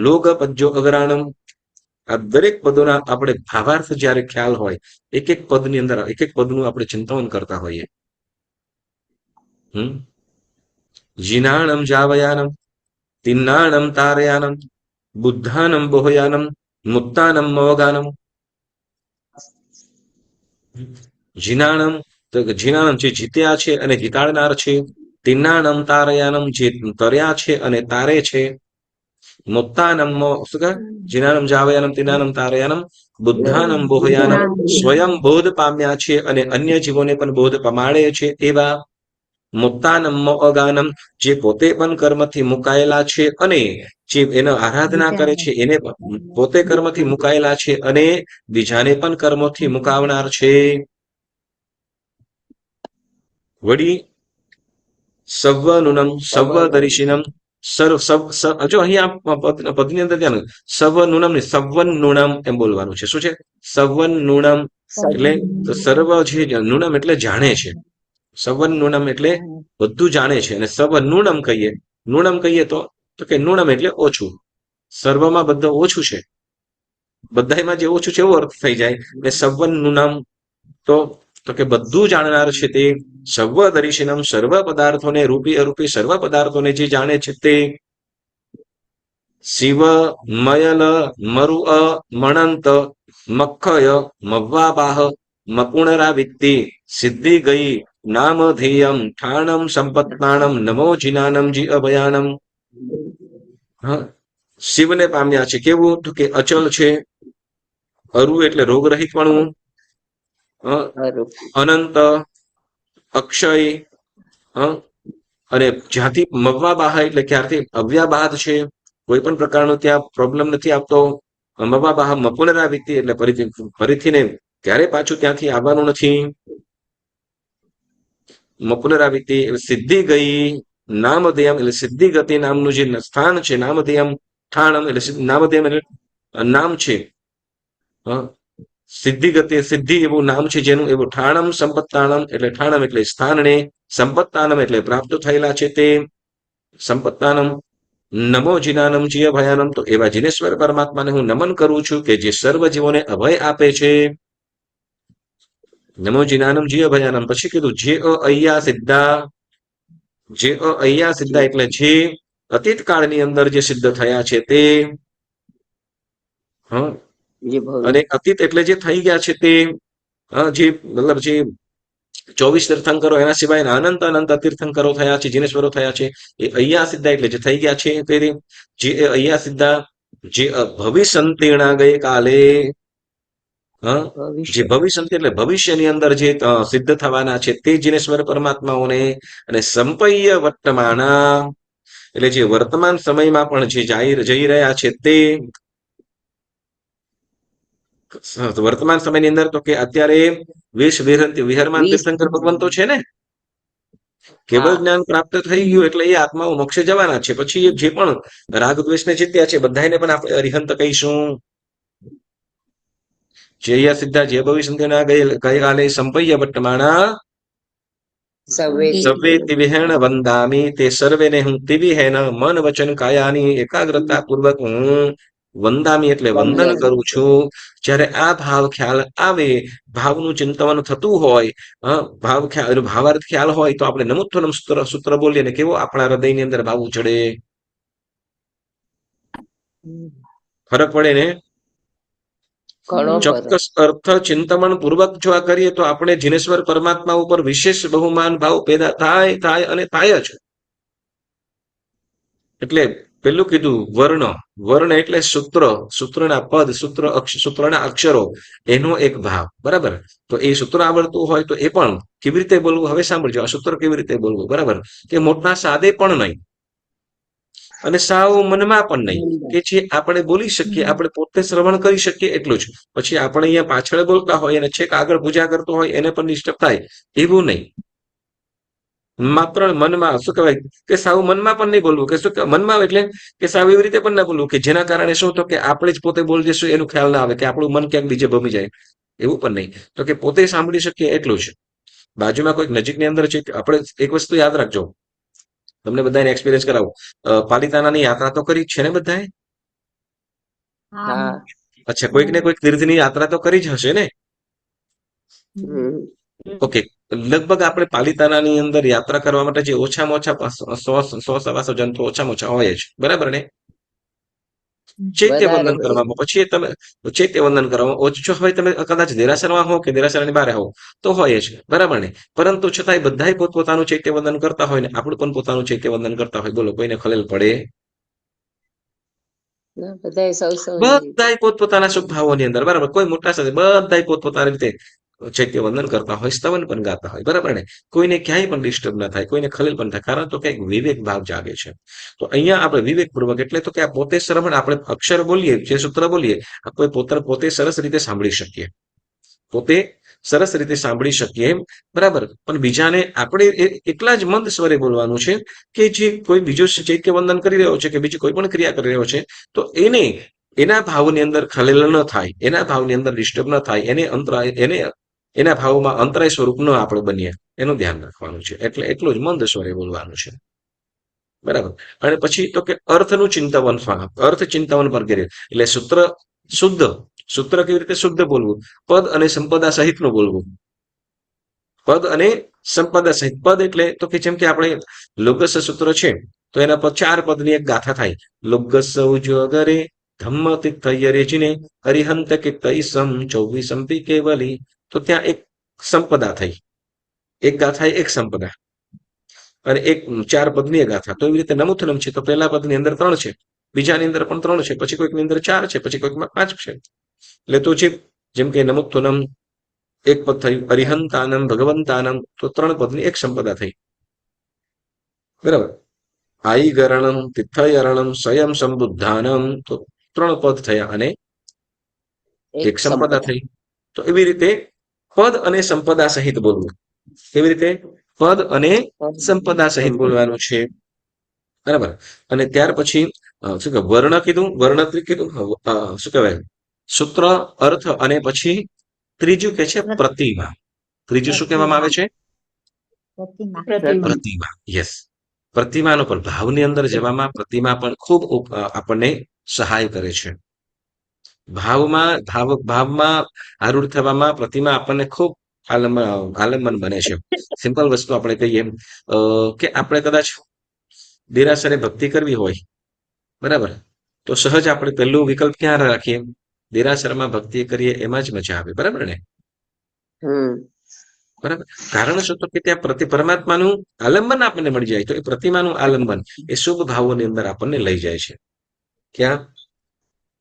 લોગપજ્જો અગરાણમ, આ દરેક પદોના આપણે ભાવાર્થ જ્યારે ખ્યાલ હોય, એક એક પદની અંદર એક એક પદનું આપણે ચિંતન કરતા હોઈએ. જીનાણમ જાવયાનમ તિન્નાણમ તારયાનમ બુદ્ધાનમ બોહયાનમ મુક્તાનમ મવગાનમ. જીનાણમ, તો જીનાણમ જે જીત્યા છે અને જીતાડનાર છે. તિન્નાણમ તારયાનમ, જે તર્યા છે અને તારે છે. મુક્તાનમ, જીનાનમ જાવયાનમ તિનાનમ તારયાનમ બુદ્ધાનમ બોહયાનમ, સ્વયં બોધ પામ્યા છે અને અન્ય જીવોને પણ બોધ પમાડે છે એવા. મુક્તાનમ અગાનમ, જે પોતે પણ કર્મથી મુકાયેલા છે અને જે એનો આરાધના કરે છે, એને પોતે કર્મથી મુકાયેલા છે અને બીજાને પણ કર્મોથી મુકાવનાર છે. વળી સવ્વનુનમ સવ્વદર્શિનમ, જો અહીંયા પદની અંદર ધ્યાન, સવ્વનુનમ ને સવ્વનુણમ એમ બોલવાનું છે. શું છે? સવ્વનુણમ એટલે સર્વ, જે નુણમ એટલે જાણે છે. સવ્વનુણમ એટલે બધું જાણે છે. અને સવ્વનુણમ કહીએ, નુણમ કહીએ તો કે નુણમ એટલે ઓછું. સર્વમાં બધું ઓછું છે, બધામાં જે ઓછું છે એવો અર્થ થઈ જાય. ને સવ્વનુણમ તો કે બધું જાણનાર છે તે. સર્વદર્શિનમ, સર્વ પદાર્થોને રૂપી અરૂપી સર્વ પદાર્થોને જે જાણે છે તે. શિવ મયલ મરુઅ મણંત મખય મવ્વાબાહ મપુણરાવિત્તિ સિદ્ધિ ગઈ નામધેયમ ઠાણમ સંપત્તાણમ નમો જીનાનમ જી અભયાનમ. શિવને પામ્યા છે. કેવું? તો કે અચલ છે. અરુ એટલે રોગરહિતપણું. અનંત, અક્ષય, અને જ્યાંથી મવ્વાબાહ એટલે ક્યારથી અવ્યાબાદ છે, કોઈ પણ પ્રકારનો ત્યાં પ્રોબ્લેમ નથી આવતો. મવ્વાબાહ મપુનરાવિત્તિ એટલે ફરીથી ને ક્યારે પાછું ત્યાંથી આવવાનું નથી. મપુનરાવિત્તિ સિદ્ધિ ગઈ નામધેયમ એટલે સિદ્ધિ ગતિ નામનું જે સ્થાન છે. નામધેયમ ઠાણમ એટલે નામધેયમ એટલે નામ છે. સિદ્ધિ ગતિ, સિદ્ધિ એવું નામ છે જેનું, એવું ઠાણમ સંપત્તાણમ એટલે ઠાણમ એટલે સ્થાનને, સંપત્તાનમ એટલે પ્રાપ્ત થયેલા છે તે. સંપત્તાનમ નમો જીનાનમ જીય ભયાનમ, તો એવા જીનેશ્વર પરમાત્માને હું નમન કરું છું કે જે સર્વ જીવોને અભય આપે છે. નમો જીનાનમ જીય ભયાનમ. પછી કીધું જે અય્યા સિદ્ધા, જે અય્યા સિદ્ધા એટલે જે અતીત કાળની અંદર જે સિદ્ધ થયા છે તે. અને અતીત એટલે જે થઈ ગયા છે તે, જે મતલબ જે 24 તીર્થંકરો એના સિવાય અનંત અનંત તીર્થંકરો થયા છે, જીનેશ્વરો થયા છે. એ અય્યા સિદ્ધા એટલે જે થઈ ગયા છે તે. જે અય્યા સિદ્ધા જે ભવિસંતીર્ણા ગઈ કાલે, જે ભવિષ્ય એટલે ભવિષ્યની અંદર જે સિદ્ધ થવાના છે તે જીનેશ્વર પરમાત્માઓને. અને સંપય્ય વર્તમાના એટલે જે વર્તમાન સમયમાં પણ જે જઈ રહ્યા છે તે. વર્તમાન સમયની અંદર તો કે અત્યારે વિહરમાન તીર્થંકર ભગવંતો છે ને, કેવળ જ્ઞાન પ્રાપ્ત થઈ ગયું એટલે એ આત્માઓ મોક્ષે જવાના છે. પછી જે પણ રાગ દ્વેષને જીત્યા છે બધાને પણ આપણે અરિહંત કહીશું. જે સિદ્ધા જે ભવિષ્યના ગઈકાલે સંપય્ય વર્તમાના સર્વે તિવિહેણ વંદામી, તે સર્વેને હું તિવિહેન મન વચન કાયાની એકાગ્રતા પૂર્વક હું વંદામી એટલે વંદન કરું છું. જ્યારે આ ભાવ ખ્યાલ આવે, ભાવનું ચિંતન થતું હોય, ભાવ ખ્યાલ ભાવાર્થ ખ્યાલ હોય, તો આપણે નમોત્થનમ સૂત્ર બોલીએ ને કેવો આપણા હૃદયની અંદર ભાવ ચડે, ફરક પડે ને. ચોક્કસ અર્થ ચિંતન પૂર્વક જો આ કરીએ તો આપણે જીનેશ્વર પરમાત્મા ઉપર વિશેષ બહુમાન ભાવ પેદા થાય અને થાય જ. એટલે પેલું કીધું વર્ણ એટલે સૂત્રના પદ, સૂત્રના અક્ષરો, એનો એક ભાવ, બરાબર. તો એ સૂત્ર આવડતું હોય તો એ પણ કેવી રીતે બોલવું, હવે સાંભળજો આ સૂત્ર કેવી રીતે બોલવું, બરાબર. કે મોટા સાદે પણ નહીં અને સાવ મનમાં પણ નહીં, કે જે આપણે બોલી શકીએ, આપણે પોતે શ્રવણ કરી શકીએ એટલું જ. પછી આપણે અહીંયા પાછળ બોલતા હોય અને છેક આગળ પૂજા કરતો હોય એને પણ ડિસ્ટર્બ થાય, એવું નહીં. માત્ર મનમાં, શું કહેવાય કે સાવ મનમાં પણ નહીં બોલવું, કે શું મનમાં એટલે કે સાવ એવી રીતે પણ ના બોલવું કે જેના કારણે શું તો કે આપણે જ પોતે બોલી જશું એનું ખ્યાલ ના આવે, કે આપણું મન ક્યાંક બીજે ભમી જાય, એવું પણ નહીં. તો કે પોતે સાંભળી શકીએ એટલું જ. બાજુમાં કોઈક નજીકની અંદર છે, આપણે એક વસ્તુ યાદ રાખજો, તમને બધાને એક્સપિરિયન્સ કરાવું. પાલિતાણાની યાત્રા તો કરી છે ને બધાએ? અચ્છા, કોઈક ને કોઈક તીર્થની યાત્રા તો કરી જ હશે ને? ઓકે, લગભગ આપણે પાલિતાણાની અંદર યાત્રા કરવા માટે જે ઓછામાં ઓછા 100-125 જણ તો ઓછામાં ઓછા હોય જ, બરાબર ને? ચૈત્ય વંદન કરવામાં, પછી તમે ચૈત્ય વંદન કરવામાં ઓછો હોય, તમે કદાચ દેરાસરમાં હો કે દેરાસરની બહાર હો તો હોય જ, બરાબર ને? પરંતુ છતાંય બધા પોતપોતાનું ચૈત્ય વંદન કરતા હોય ને આપણું પણ પોતાનું ચૈત્ય વંદન કરતા હોય, બોલો કોઈને ખલેલ પડે? બધા પોતપોતાના શુભ ભાવોની અંદર, બરાબર. કોઈ મોટા સાથે બધા પોતપોતાની રીતે ચૈત્ય વંદન કરતા હોય, સ્તવન પણ ગાતા હોય, બરાબર ને? કોઈને ક્યાંય પણ ડિસ્ટર્બ ના થાય, કોઈને ખલેલ પણ થાય, કારણ તો કંઈક વિવેક ભાવ જાગે છે. તો અહીંયા આપણે વિવેકપૂર્વક એટલે તો કે આ પોતે શ્રવણ, આપણે અક્ષર બોલીએ, જે સૂત્ર બોલીએ, આપણે પોતે સરસ રીતે સાંભળી શકીએ, પોતે સરસ રીતે સાંભળી શકીએ, બરાબર. પણ બીજાને આપણે એટલા જ મંદ સ્વરે બોલવાનું છે કે જે કોઈ બીજો ચૈત્ય વંદન કરી રહ્યો છે કે બીજી કોઈ પણ ક્રિયા કરી રહ્યો છે તો એના ભાવની અંદર ખલેલ ન થાય, એના ભાવની અંદર ડિસ્ટર્બ ન થાય, એના ભાવમાં અંતરાય સ્વરૂપ ન આપણે બનીએ, એનું ધ્યાન રાખવાનું છે. એટલે એટલું જ મંદ સ્વરે બોલવાનું છે, બરાબર. અને પછી તો કે અર્થનું ચિંતવન, અર્થ ચિંતવન પર કરીએ એટલે સૂત્ર કેવી રીતે શુદ્ધ બોલવું, પદ અને સંપદા સહિતનું બોલવું. પદ અને સંપદા સહિત, પદ એટલે તો કે જેમ કે આપણે લોગસ સૂત્ર છે તો એના પર 4 પદની એક ગાથા થાય. લોગસ ઉજગરે ધમ્મ તિથયરે જીને હરિહંત કિતૈસમ 24 કેવલી. તો ત્યાં એક સંપદા થઈ, એક ગાથા એક સંપદા, અને એક 4 પદની ગાથા. તો એવી રીતે નમુથનમ છે તો પહેલા પદની અંદર 3 છે, બીજાની અંદર પણ 3 છે, પછી કોઈકની અંદર 4 છે, પછી કોઈકમાં 5 છે. એટલે તો જેમ કે નમુથનમ એક પદ થયું, અરિહંતાનમ ભગવંતાનમ તો 3 પદની એક સંપદા થઈ, બરાબર. આઈ ગરણમ તિથયરણમ સ્વયં સંબુદ્ધાનમ તો 3 પદ થયા અને એક સંપદા થઈ. તો એવી રીતે પદ અને સંપદા સહિત બોલવું, કેવી રીતે પદ અને સંપદા સહિત બોલવાનું છે, બરાબર. અને ત્યાર પછી શું કે વર્ણ કીધું, વર્ણત્રી કીધું, શું કહેવાય સૂત્ર, અર્થ, અને પછી ત્રીજું કે છે પ્રતિમા. ત્રીજું શું કહેવામાં આવે છે? પ્રતિમા. યસ, પ્રતિમાનો પણ ભાવની અંદર જવામાં પ્રતિમા પણ ખૂબ આપણને સહાય કરે છે. ભાવમાં આરૂઢ થવામાં પ્રતિમા આપણને ખૂબ આલંબન બને છે. સિમ્પલ વસ્તુ આપણે કહીએ કે આપણે કદાચ દેરાસરે ભક્તિ કરવી હોય, બરાબર, તો સહજ આપણે પહેલું વિકલ્પ ક્યાં રાખીએ? દેરાસરમાં ભક્તિ કરીએ એમાં જ મજા આવે, બરાબર ને? બરાબર. કારણ શું તો કે ત્યાં પરમાત્માનું આલંબન આપણને મળી જાય. તો એ પ્રતિમાનું આલંબન એ શુભ ભાવોની અંદર આપણને લઈ જાય છે. ક્યાં?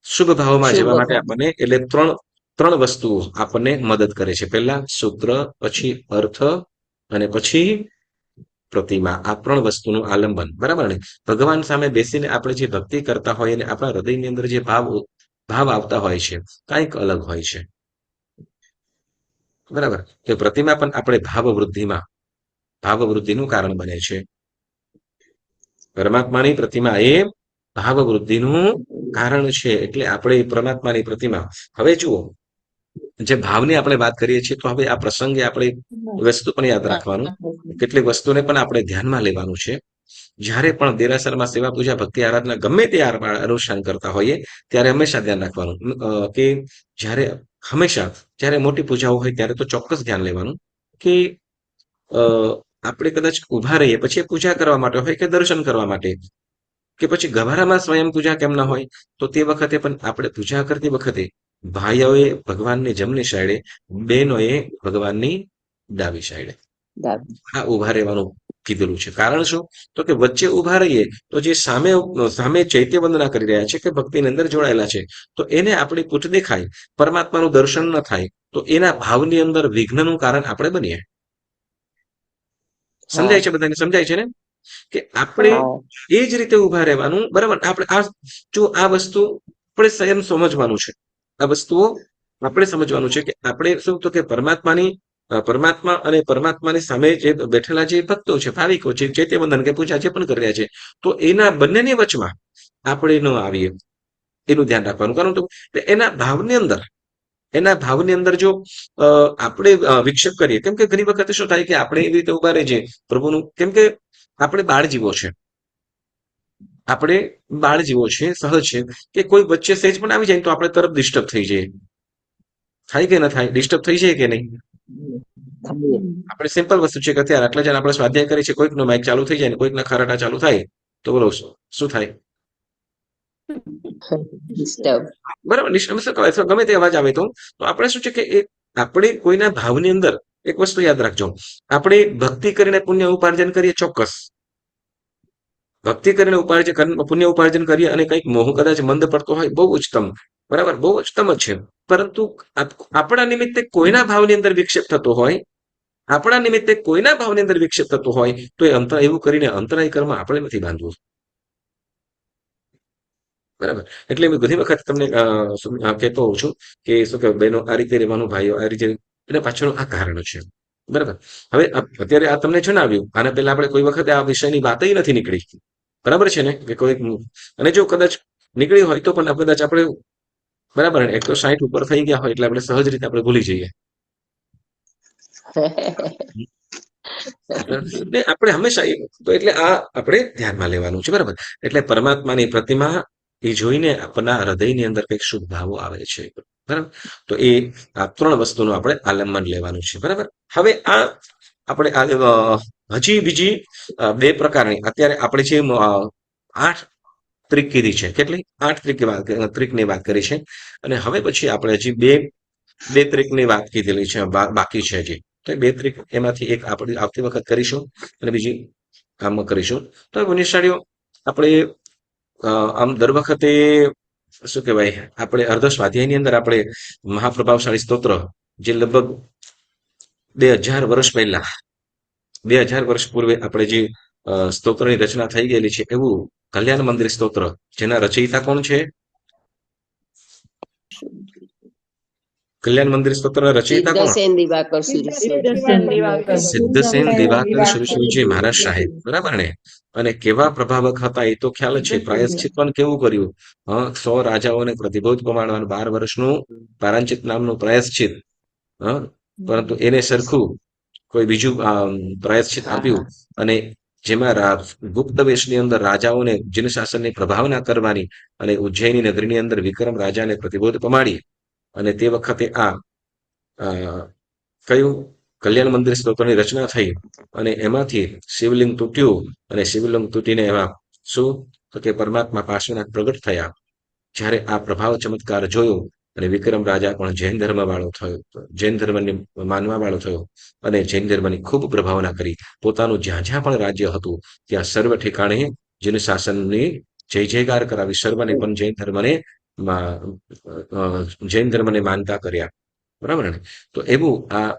શુભ ભાવમાં જવા માટે આપણને, એટલે 3 વસ્તુઓ આપણને મદદ કરે છે. પહેલા સૂત્ર, પછી અર્થ, અને પછી પ્રતિમા. આ 3 વસ્તુનું આલંબન, બરાબર ને? ભગવાન સામે બેસીને આપણે જે ભક્તિ કરતા હોય અને આપણા હૃદયની અંદર જે ભાવ આવતા હોય છે કંઈક અલગ હોય છે, બરાબર. કે પ્રતિમા પણ આપણે ભાવવૃદ્ધિનું કારણ બને છે. પરમાત્માની પ્રતિમા એ ભાવવૃદ્ધિનું કારણ છે. એટલે આપણે પરમાત્માની પ્રતિમા, હવે જુઓ, જે ભાવની આપણે વાત કરીએ છીએ તો હવે આ પ્રસંગે આપણે વસ્તુ પણ યાદ રાખવાનું કેટલીક વસ્તુને પણ આપણે ધ્યાનમાં લેવાનું છે. જ્યારે પણ દેરાસરમાં સેવા પૂજા ભક્તિ આરાધના ગમે તે અનુષ્ઠાન કરતા હોઈએ ત્યારે હંમેશા ધ્યાન રાખવાનું કે હંમેશા જ્યારે મોટી પૂજાઓ હોય ત્યારે તો ચોક્કસ ધ્યાન લેવાનું કે આપણે કદાચ ઊભા રહીએ પછી પૂજા કરવા માટે હોય કે દર્શન કરવા માટે કે પછી ગભારામાં સ્વયં પૂજા કેમ ના હોય, તો તે વખતે પણ આપણે પૂજા કરતી વખતે ભાઈઓએ ભગવાનની જમણી સાઈડે, બહેનોએ ભગવાનની ડાબી સાઈડે આ ઊભા રહેવાનું કીધેલું છે. કારણ શું? તો કે વચ્ચે ઊભા રહીએ તો જે સામે ચૈત્ય વંદના કરી રહ્યા છે કે ભક્તિની અંદર જોડાયેલા છે, તો એને આપણી પૂઠ દેખાય, પરમાત્માનું દર્શન ન થાય, તો એના ભાવની અંદર વિઘ્નનું કારણ આપણે બનીએ. સમજાય છે? બધાને સમજાય છે ને? કે આપણે એ જ રીતે ઊભા રહેવાનું. બરાબર? આપણે આ વસ્તુ આપણે સ્વયં સમજવાનું છે. આ વસ્તુઓ આપણે સમજવાનું છે કે આપણે શું, તો કે પરમાત્મા અને પરમાત્માની સામે જે બેઠેલા જે ભક્તો છે, ભાવિકો છે, ચૈત્ય વંદન કે પૂજા જે પણ કરી રહ્યા છે, તો એના બંનેની વચમાં આપણે ન આવીએ એનું ધ્યાન રાખવાનું. કારણ તો એના ભાવની અંદર જો આપણે વિક્ષેપ કરીએ, કેમ કે ઘણી વખત શું થાય કે આપણે એવી રીતે ઉભા રહીએ પ્રભુનું, કેમ કે આપણે બાળ જીવો છે, સહજ છે કે કોઈ વચ્ચે સેજ પણ આવી જાય તો આપણે તરત ડિસ્ટર્બ થઈ જઈએ. થાય કે ન થાય? ડિસ્ટર્બ થઈ જાય કે નહીં? આપણે સિમ્પલ વસ્તુ છે કે અત્યારે આટલા જણ આપણે સ્વાધ્યાય કરીએ છીએ, કોઈકનો માઇક ચાલુ થઈ જાય ને કોઈકના ખરાટા ચાલુ થાય તો બોલો શું થાય? બરાબર, ગમે તે અવાજ આવે તો આપણે શું છે કે આપણે કોઈના ભાવની અંદર એક વસ્તુ યાદ રાખજો, આપણે ભક્તિ કરીને પુણ્ય ઉપાર્જન કરીએ, ચોક્કસ ભક્તિ કરીને પુણ્ય ઉપાર્જન કરીએ અને કંઈક મોહ કદાચ મંદ પડતો હોય, બહુ ઉચ્ચતમ, બરાબર, બહુ ઉચ્ચતમ જ છે. પરંતુ આપણા નિમિત્તે કોઈના ભાવની અંદર વિક્ષેપ થતો હોય, તો એ એવું કરીને અંતરાય કર્મ આપણે નથી બાંધવું. બરાબર? એટલે મેં ઘણી વખત તમને કહેતો હોઉં છું કે શું કે બહેનો આ રીતે રહેવાનું, ભાઈઓ આ રીતે, એના પાછળનું આ કારણ છે. બરાબર? હવે અત્યારે આ તમને જણાવ્યું, આના પહેલા આપણે કોઈ વખતે આ વિષયની વાત નથી નીકળી. બરાબર છે ને? કે કોઈ, અને જો કદાચ નીકળી હોય તો પણ કદાચ આપણે, બરાબર ને, 160 ઉપર થઈ ગયા હોય એટલે આપણે સહજ રીતે આપણે ભૂલી જઈએ. આપણે હંમેશા એટલે આ આપણે ધ્યાનમાં લેવાનું છે. બરાબર? એટલે પરમાત્માની પ્રતિમા એ જોઈને આપણા હૃદયની અંદર કંઈક શુભ ભાવો આવે છે. બરાબર? તો આ 3 વસ્તુનું આપણે આલંબન લેવાનું છે. બરાબર? હવે આપણે હજી બીજી 2 પ્રકારની, અત્યારે આપણે જે 8 ત્રિક કીધી છે, કેટલી 8 ત્રિકની વાત કરી છે, અને હવે પછી આપણે હજી બે ત્રિકની વાત કીધેલી છે, બાકી છે હજી. તો 2 ત્રિક એમાંથી એક આપણે આવતી વખત કરીશું અને બીજી કામમાં કરીશું. તો પુણ્યશાળીઓ, આપણે આમ દર વખતે શું કહેવાય, આપણે અર્ધ સ્વાધ્યાયની અંદર આપણે મહાપ્રભાવશાળી સ્તોત્ર, જે લગભગ 2000 વર્ષ પૂર્વે આપણે જે સ્તોત્રની રચના થઈ ગયેલી છે, એવું કલ્યાણ મંદિર સ્તોત્ર, જેના રચયિતા કોણ છે? કલ્યાણ મંદિર સ્તોત્રના રચયિતા કોણ? સિદ્ધસેન દિવાકર સુરશ્રીજી મહારાજ સાહેબ. બરાબર ને? અને કેવા પ્રભાવક હતા એ તો ખ્યાલ જ છે. પ્રાયશ્ચિત પણ કેવું કર્યું? 100 રાજાઓને પ્રતિભોધ પમાડવાનું, 12 વર્ષનું પારાંચિત નામનું પ્રાયશ્ચિત, પરંતુ એને સરખું કોઈ બીજું પ્રાયશ્ચિત આપ્યું, અને જેમાં ગુપ્ત વેશની અંદર રાજાઓને જીન શાસનની પ્રભાવના કરવાની, અને ઉજ્જૈની નગરીની અંદર વિક્રમ રાજાને પ્રતિબોધ પમાડી, અને તે વખતે કયું કલ્યાણ મંદિર સ્તોત્રની રચના થઈ, અને એમાંથી શિવલિંગ તૂટ્યું, અને શિવલિંગ તૂટીને એમાં શું, તો કે પરમાત્મા પાર્શ્વનાથ પ્રગટ થયા. જ્યારે આ પ્રભાવ ચમત્કાર જોયો, અને વિક્રમ રાજા પણ જૈન ધર્મને માનવા વાળો થયો, અને જૈન ધર્મની ખૂબ પ્રભાવના કરી. પોતાનું જ્યાં જ્યાં પણ રાજ્ય હતું ત્યાં સર્વ ઠેકાણે જીન શાસનની જય જયકાર કરાવી, સર્વને પણ જૈન ધર્મને માનતા કર્યા. બરાબર ને? તો એવું આ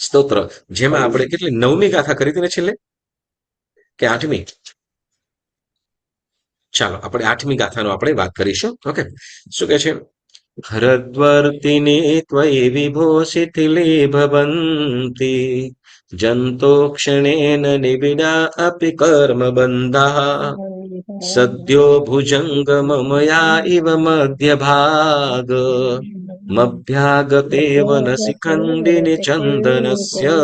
સ્તોત્ર, જેમાં આપણે કેટલી 9મી ગાથા કરી હતી ને છેલ્લે, કે 8મી? ચાલો આપણે 8મી ગાથાનો આપણે વાત કરીશું. ઓકે, શું કે છે? હરદ્વર્તિની ત્વયि વિભો શિથિલી ભવંતી, જંતો ક્ષણેન નિબિડા અપિ કર્મ બંધા, સદ્યો ભુજંગ મમયા ઇવ મધ્ય ભાગ, મભ્યાગતે વનશિખંડિની ચંદનસ્ય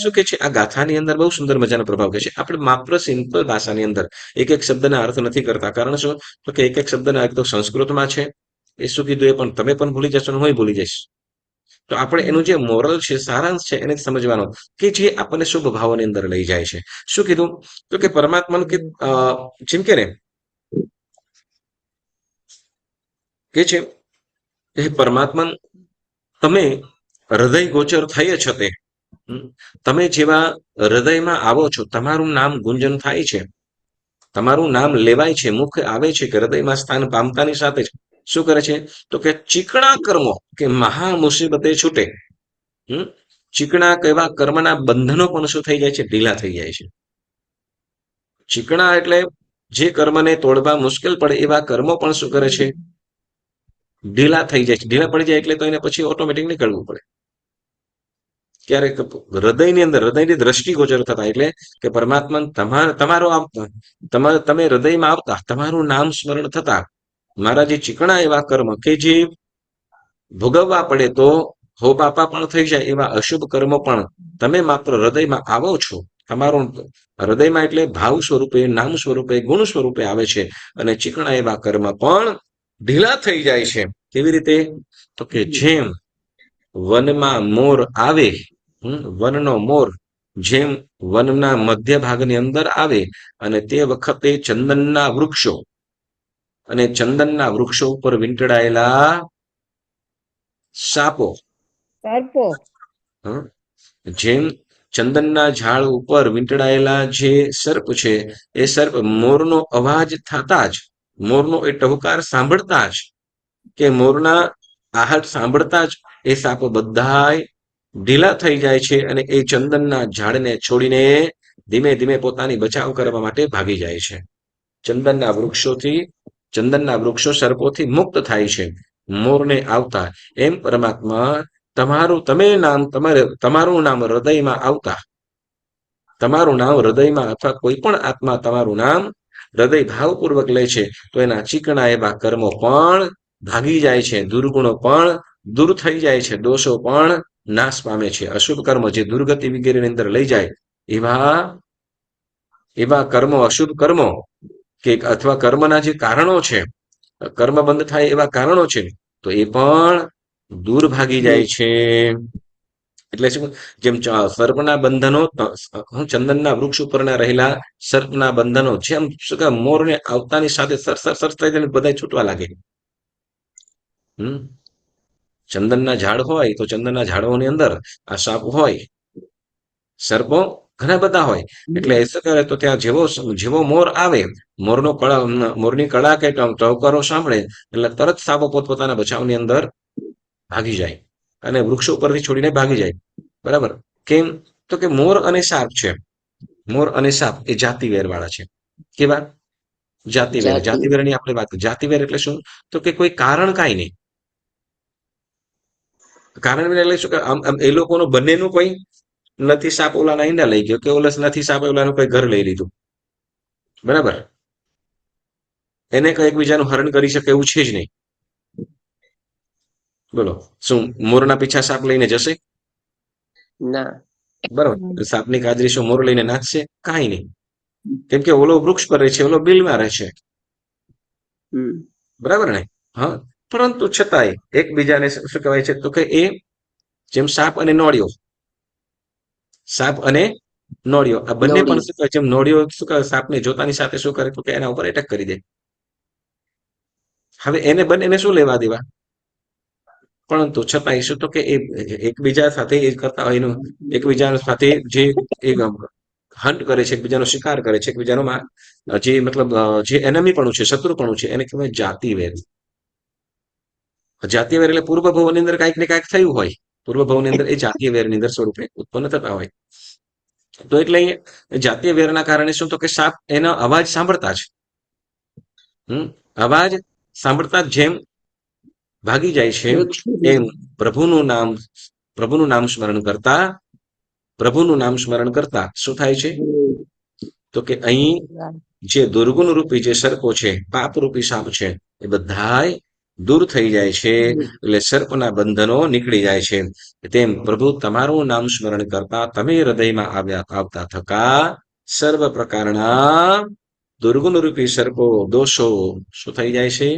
શું કે છે આ ગાથાની અંદર બહુ સુંદર મજાનો પ્રભાવ કે છે. આપણે માત્ર સિમ્પલ ભાષાની અંદર એક એક શબ્દના અર્થ નથી કરતા. કારણ શું? તો કે એક એક શબ્દના અર્થ તો સંસ્કૃતમાં છે. એ શું કીધું એ પણ તમે પણ ભૂલી જશો ને હું ભૂલી જઈશ. તો આપણે એનું જે મોરલ છે, સારાંશ છે, એને સમજવાનો કે જે આપણને શુભ ભાવોની અંદર લઈ જાય છે. શું કીધું? તો કે પરમાત્માનું કે જેમ કે ને કે છે કે પરમાત્મા તમે હૃદય ગોચર થઈ જ તે. તમે જેવા હૃદયમાં આવો છો, તમારું નામ ગુંજન થાય છે, તમારું નામ લેવાય છે, મુખ આવે છે કે હૃદયમાં સ્થાન પામતાની સાથે જ શું કરે છે? તો કે ચીકણા કર્મો કે મહા મુસીબતે છૂટે. ચીકણા એવા કર્મના બંધનો પણ શું થઈ જાય છે? ઢીલા થઈ જાય છે. ચીકણા એટલે જે કર્મને તોડવા મુશ્કેલ પડે એવા કર્મો પણ શું કરે છે? ઢીલા થઈ જાય છે. ઢીલા પડી જાય એટલે તો એને પછી ઓટોમેટિક નીકળવું પડે. ક્યારેક હૃદયની અંદર હૃદયની દ્રષ્ટિ ગોચર થતા એટલે કે પરમાત્મા તમારો તમે હૃદયમાં આવતા, તમારું નામ સ્મરણ થતા મારા જે ચીકણા એવા કર્મ કે જે ભોગવવા પડે તો હો બાપા પણ થઈ જાય એવા અશુભ કર્મો પણ તમે માત્ર હૃદયમાં આવો છો. તમારું હૃદયમાં એટલે ભાવ સ્વરૂપે, નામ સ્વરૂપે, ગુણ સ્વરૂપે આવે છે અને ચીકણા એવા કર્મ પણ ઢીલા થઈ જાય છે. કેવી રીતે? તો કે જેમ વનમાં મોર આવે, વનનો મોર જેમ વનના મધ્ય ભાગની અંદર આવે અને તે વખતે ચંદનના વૃક્ષો અને ચંદનના વૃક્ષો ઉપર વીંટળાયેલા સાપો, સર્પો, જેમ ચંદનના ઝાડ ઉપર વીંટળાયેલા જે સર્પ છે એ સર્પ મોરનો અવાજ થતા જ, મોરનો એ ટહુકાર સાંભળતા જ કે મોરના આહટ સાંભળતા જ એ સાપો બધાય ઢીલા થઈ જાય છે અને એ ચંદનના ઝાડને છોડીને ધીમે ધીમે પોતાની બચાવ કરવા માટે ભાગી જાય છે. ચંદનના વૃક્ષો સર્પોથી મુક્ત થાય છે મોરને આવતા. એમ પરમાત્મા તમારું નામ હૃદયમાં આવતા, તમારું નામ હૃદયમાં અથવા કોઈ પણ આત્મા તમારું નામ હૃદય ભાવપૂર્વક લે છે તો એના ચીકણા એવા કર્મો પણ ભાગી જાય છે, દુર્ગુણો પણ દૂર થઈ જાય છે, દોષો પણ નાશ પામે છે. અશુભ કર્મ જે દુર્ગતિ વગેરેની અંદર લઈ જાય એવા કર્મો, અશુભ કર્મો કે અથવા કર્મના જે કારણો છે, કર્મ બંધ થાય એવા કારણો છે તો એ પણ દૂર ભાગી જાય છે. એટલે શું? જેમ સર્પના બંધનો, ચંદનના વૃક્ષ ઉપરના રહેલા સર્પના બંધનો જેમ શું કે મોરને આવતાની સાથે સરસ થઈ જાય બધા છૂટવા લાગે. ચંદનના ઝાડ હોય તો ચંદનના ઝાડોની અંદર આ સાપ હોય, સર્પો ઘણા બધા હોય. એટલે એ શું કરે? તો ત્યાં જેવો મોર આવે, મોરની કળા કે ટહુકારો સાંભળે એટલે તરત સાપો પોતપોતાના બચાવની અંદર ભાગી જાય અને વૃક્ષો ઉપરથી છોડીને ભાગી જાય. બરાબર? કેમ? તો કે મોર અને સાપ છે, મોર અને સાપ એ જાતિવેર વાળા છે. કેવા? જાતિવેર. જાતિવેરની આપણે વાત કરીએ. જાતિવેર એટલે શું? તો કે કોઈ કારણ કાંઈ નહીં. કારણ એટલે શું કે એ લોકોનું બંનેનું કોઈ નથી. સાપ ઓલાના ઈંડા લઈ ગયો કે ઓલા નથી સાપ ઓલાનું કોઈ ઘર લઈ લીધું. બરાબર? એને કઈ એકબીજાનું હરણ કરી શકે એવું છે જ નહીં. બોલો, શું મોરના પીછા સાપ લઈને જશે? ના. બરાબર? સાપની કાજરી શું મોર લઈને નાચશે? કાંઈ નહીં. કેમ કે ઓલો વૃક્ષ પર રહે છે, ઓલો બિલમાં રહે છે. બરાબર ને? હા. પરંતુ છતાંય એકબીજાને શું કહેવાય છે? તો કે એ જેમ સાપ અને નોળિયો, સાપ અને નોળિયો આ બંને પણ શું કહે? જેમ નોળિયો શું કહે? સાપને જોતાની સાથે શું કરે? તો કે એના ઉપર એટેક કરી દે. હવે એને બંનેને શું લેવા દેવા? પરંતુ છતાંય શું તો કે એ એકબીજા સાથે એ કરતા હોય એનું એકબીજા સાથે જે હન્ટ કરે છે, એકબીજાનો શિકાર કરે છે, એકબીજાનો જે મતલબ જે એનમીપણું છે, શત્રુપણું છે એને કહેવાય જાતિવેર. જાતિવેર એટલે પૂર્વ ભવની અંદર કાંઈક ને કાંઈક થયું હોય, પૂર્વ ભવની અંદર એ જાતીય વેરની અંદર સ્વરૂપે ઉત્પન્ન થતા હોય. તો એટલે જાતીય વેરના કારણે શું તો કે સાપ એનો અવાજ સાંભળતા જ અવાજ સાંભળતા જેમ ભાગી જાય છે એમ પ્રભુનું નામ સ્મરણ કરતા શું થાય છે? તો કે અહીં જે દુર્ગુણ રૂપી જે સર્પો છે, પાપ રૂપી સાપ છે એ બધાય દૂર થઈ જાય છે, એટલે સર્પના બંધનો નીકળી જાય છે. તેમ પ્રભુ તમારું નામ સ્મરણ કરતા તમે હૃદયમાં આવતા થકા સર્વ પ્રકારના દુર્ગુણ રૂપી સર્પો દોષો શું થઈ જાય છે?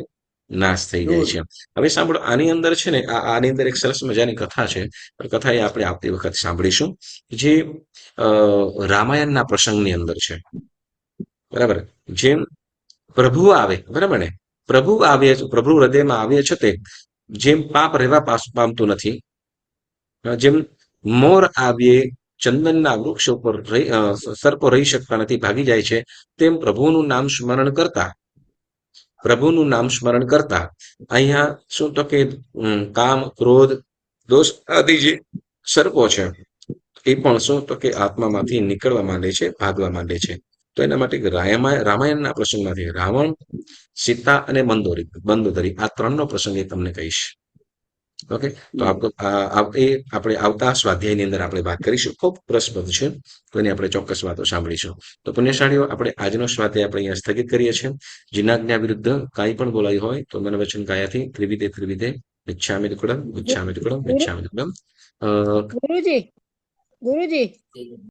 નાશ થઈ જાય છે. હવે સાંભળો, આની અંદર છે ને આની અંદર એક સરસ મજાની કથા છે. કથા એ આપણે આવતી વખત સાંભળીશું, જે રામાયણના પ્રસંગની અંદર છે. બરાબર. જેમ પ્રભુ આવે, બરાબર ને, પ્રભુ હૃદયમાં આવે છે, તે જેમ પાપ રહેવા પામતું નથી, જેમ મોર આવીએ ચંદનના વૃક્ષ ઉપર સર્પો રહી શકતા નથી, ભાગી જાય છે, તેમ પ્રભુનું નામ સ્મરણ કરતા અહીંયા શું તો કે કામ, ક્રોધ, દોષ આદિ જે સર્પો છે એ પણ શું તો કે આત્મામાંથી નીકળવા માંડે છે, ભાગવા માંડે છે. તો એના માટે રામાયણના પ્રસંગમાંથી રાવણ, સીતા અને બંદોદરી આ ત્રણનો પ્રસંગ એ તમને કહીશ. ઓકે, તો આપણે આવતા સ્વાધ્યાયની અંદર આપણે વાત કરીશું. ખૂબ રસપ્રદ છે, તો એની આપણે ચોક્કસ વાતો સાંભળીશું. તો પુણ્યશાળીઓ, આપણે આજનો સ્વાધ્યાય આપણે અહીંયા સ્થગિત કરીએ છીએ. જીનાજ્ઞા વિરુદ્ધ કાંઈ પણ બોલાયું હોય તો મને વચન કાયાથી ત્રિવિધે વિચ્છામિ દુક્કડમ. ગુરુજી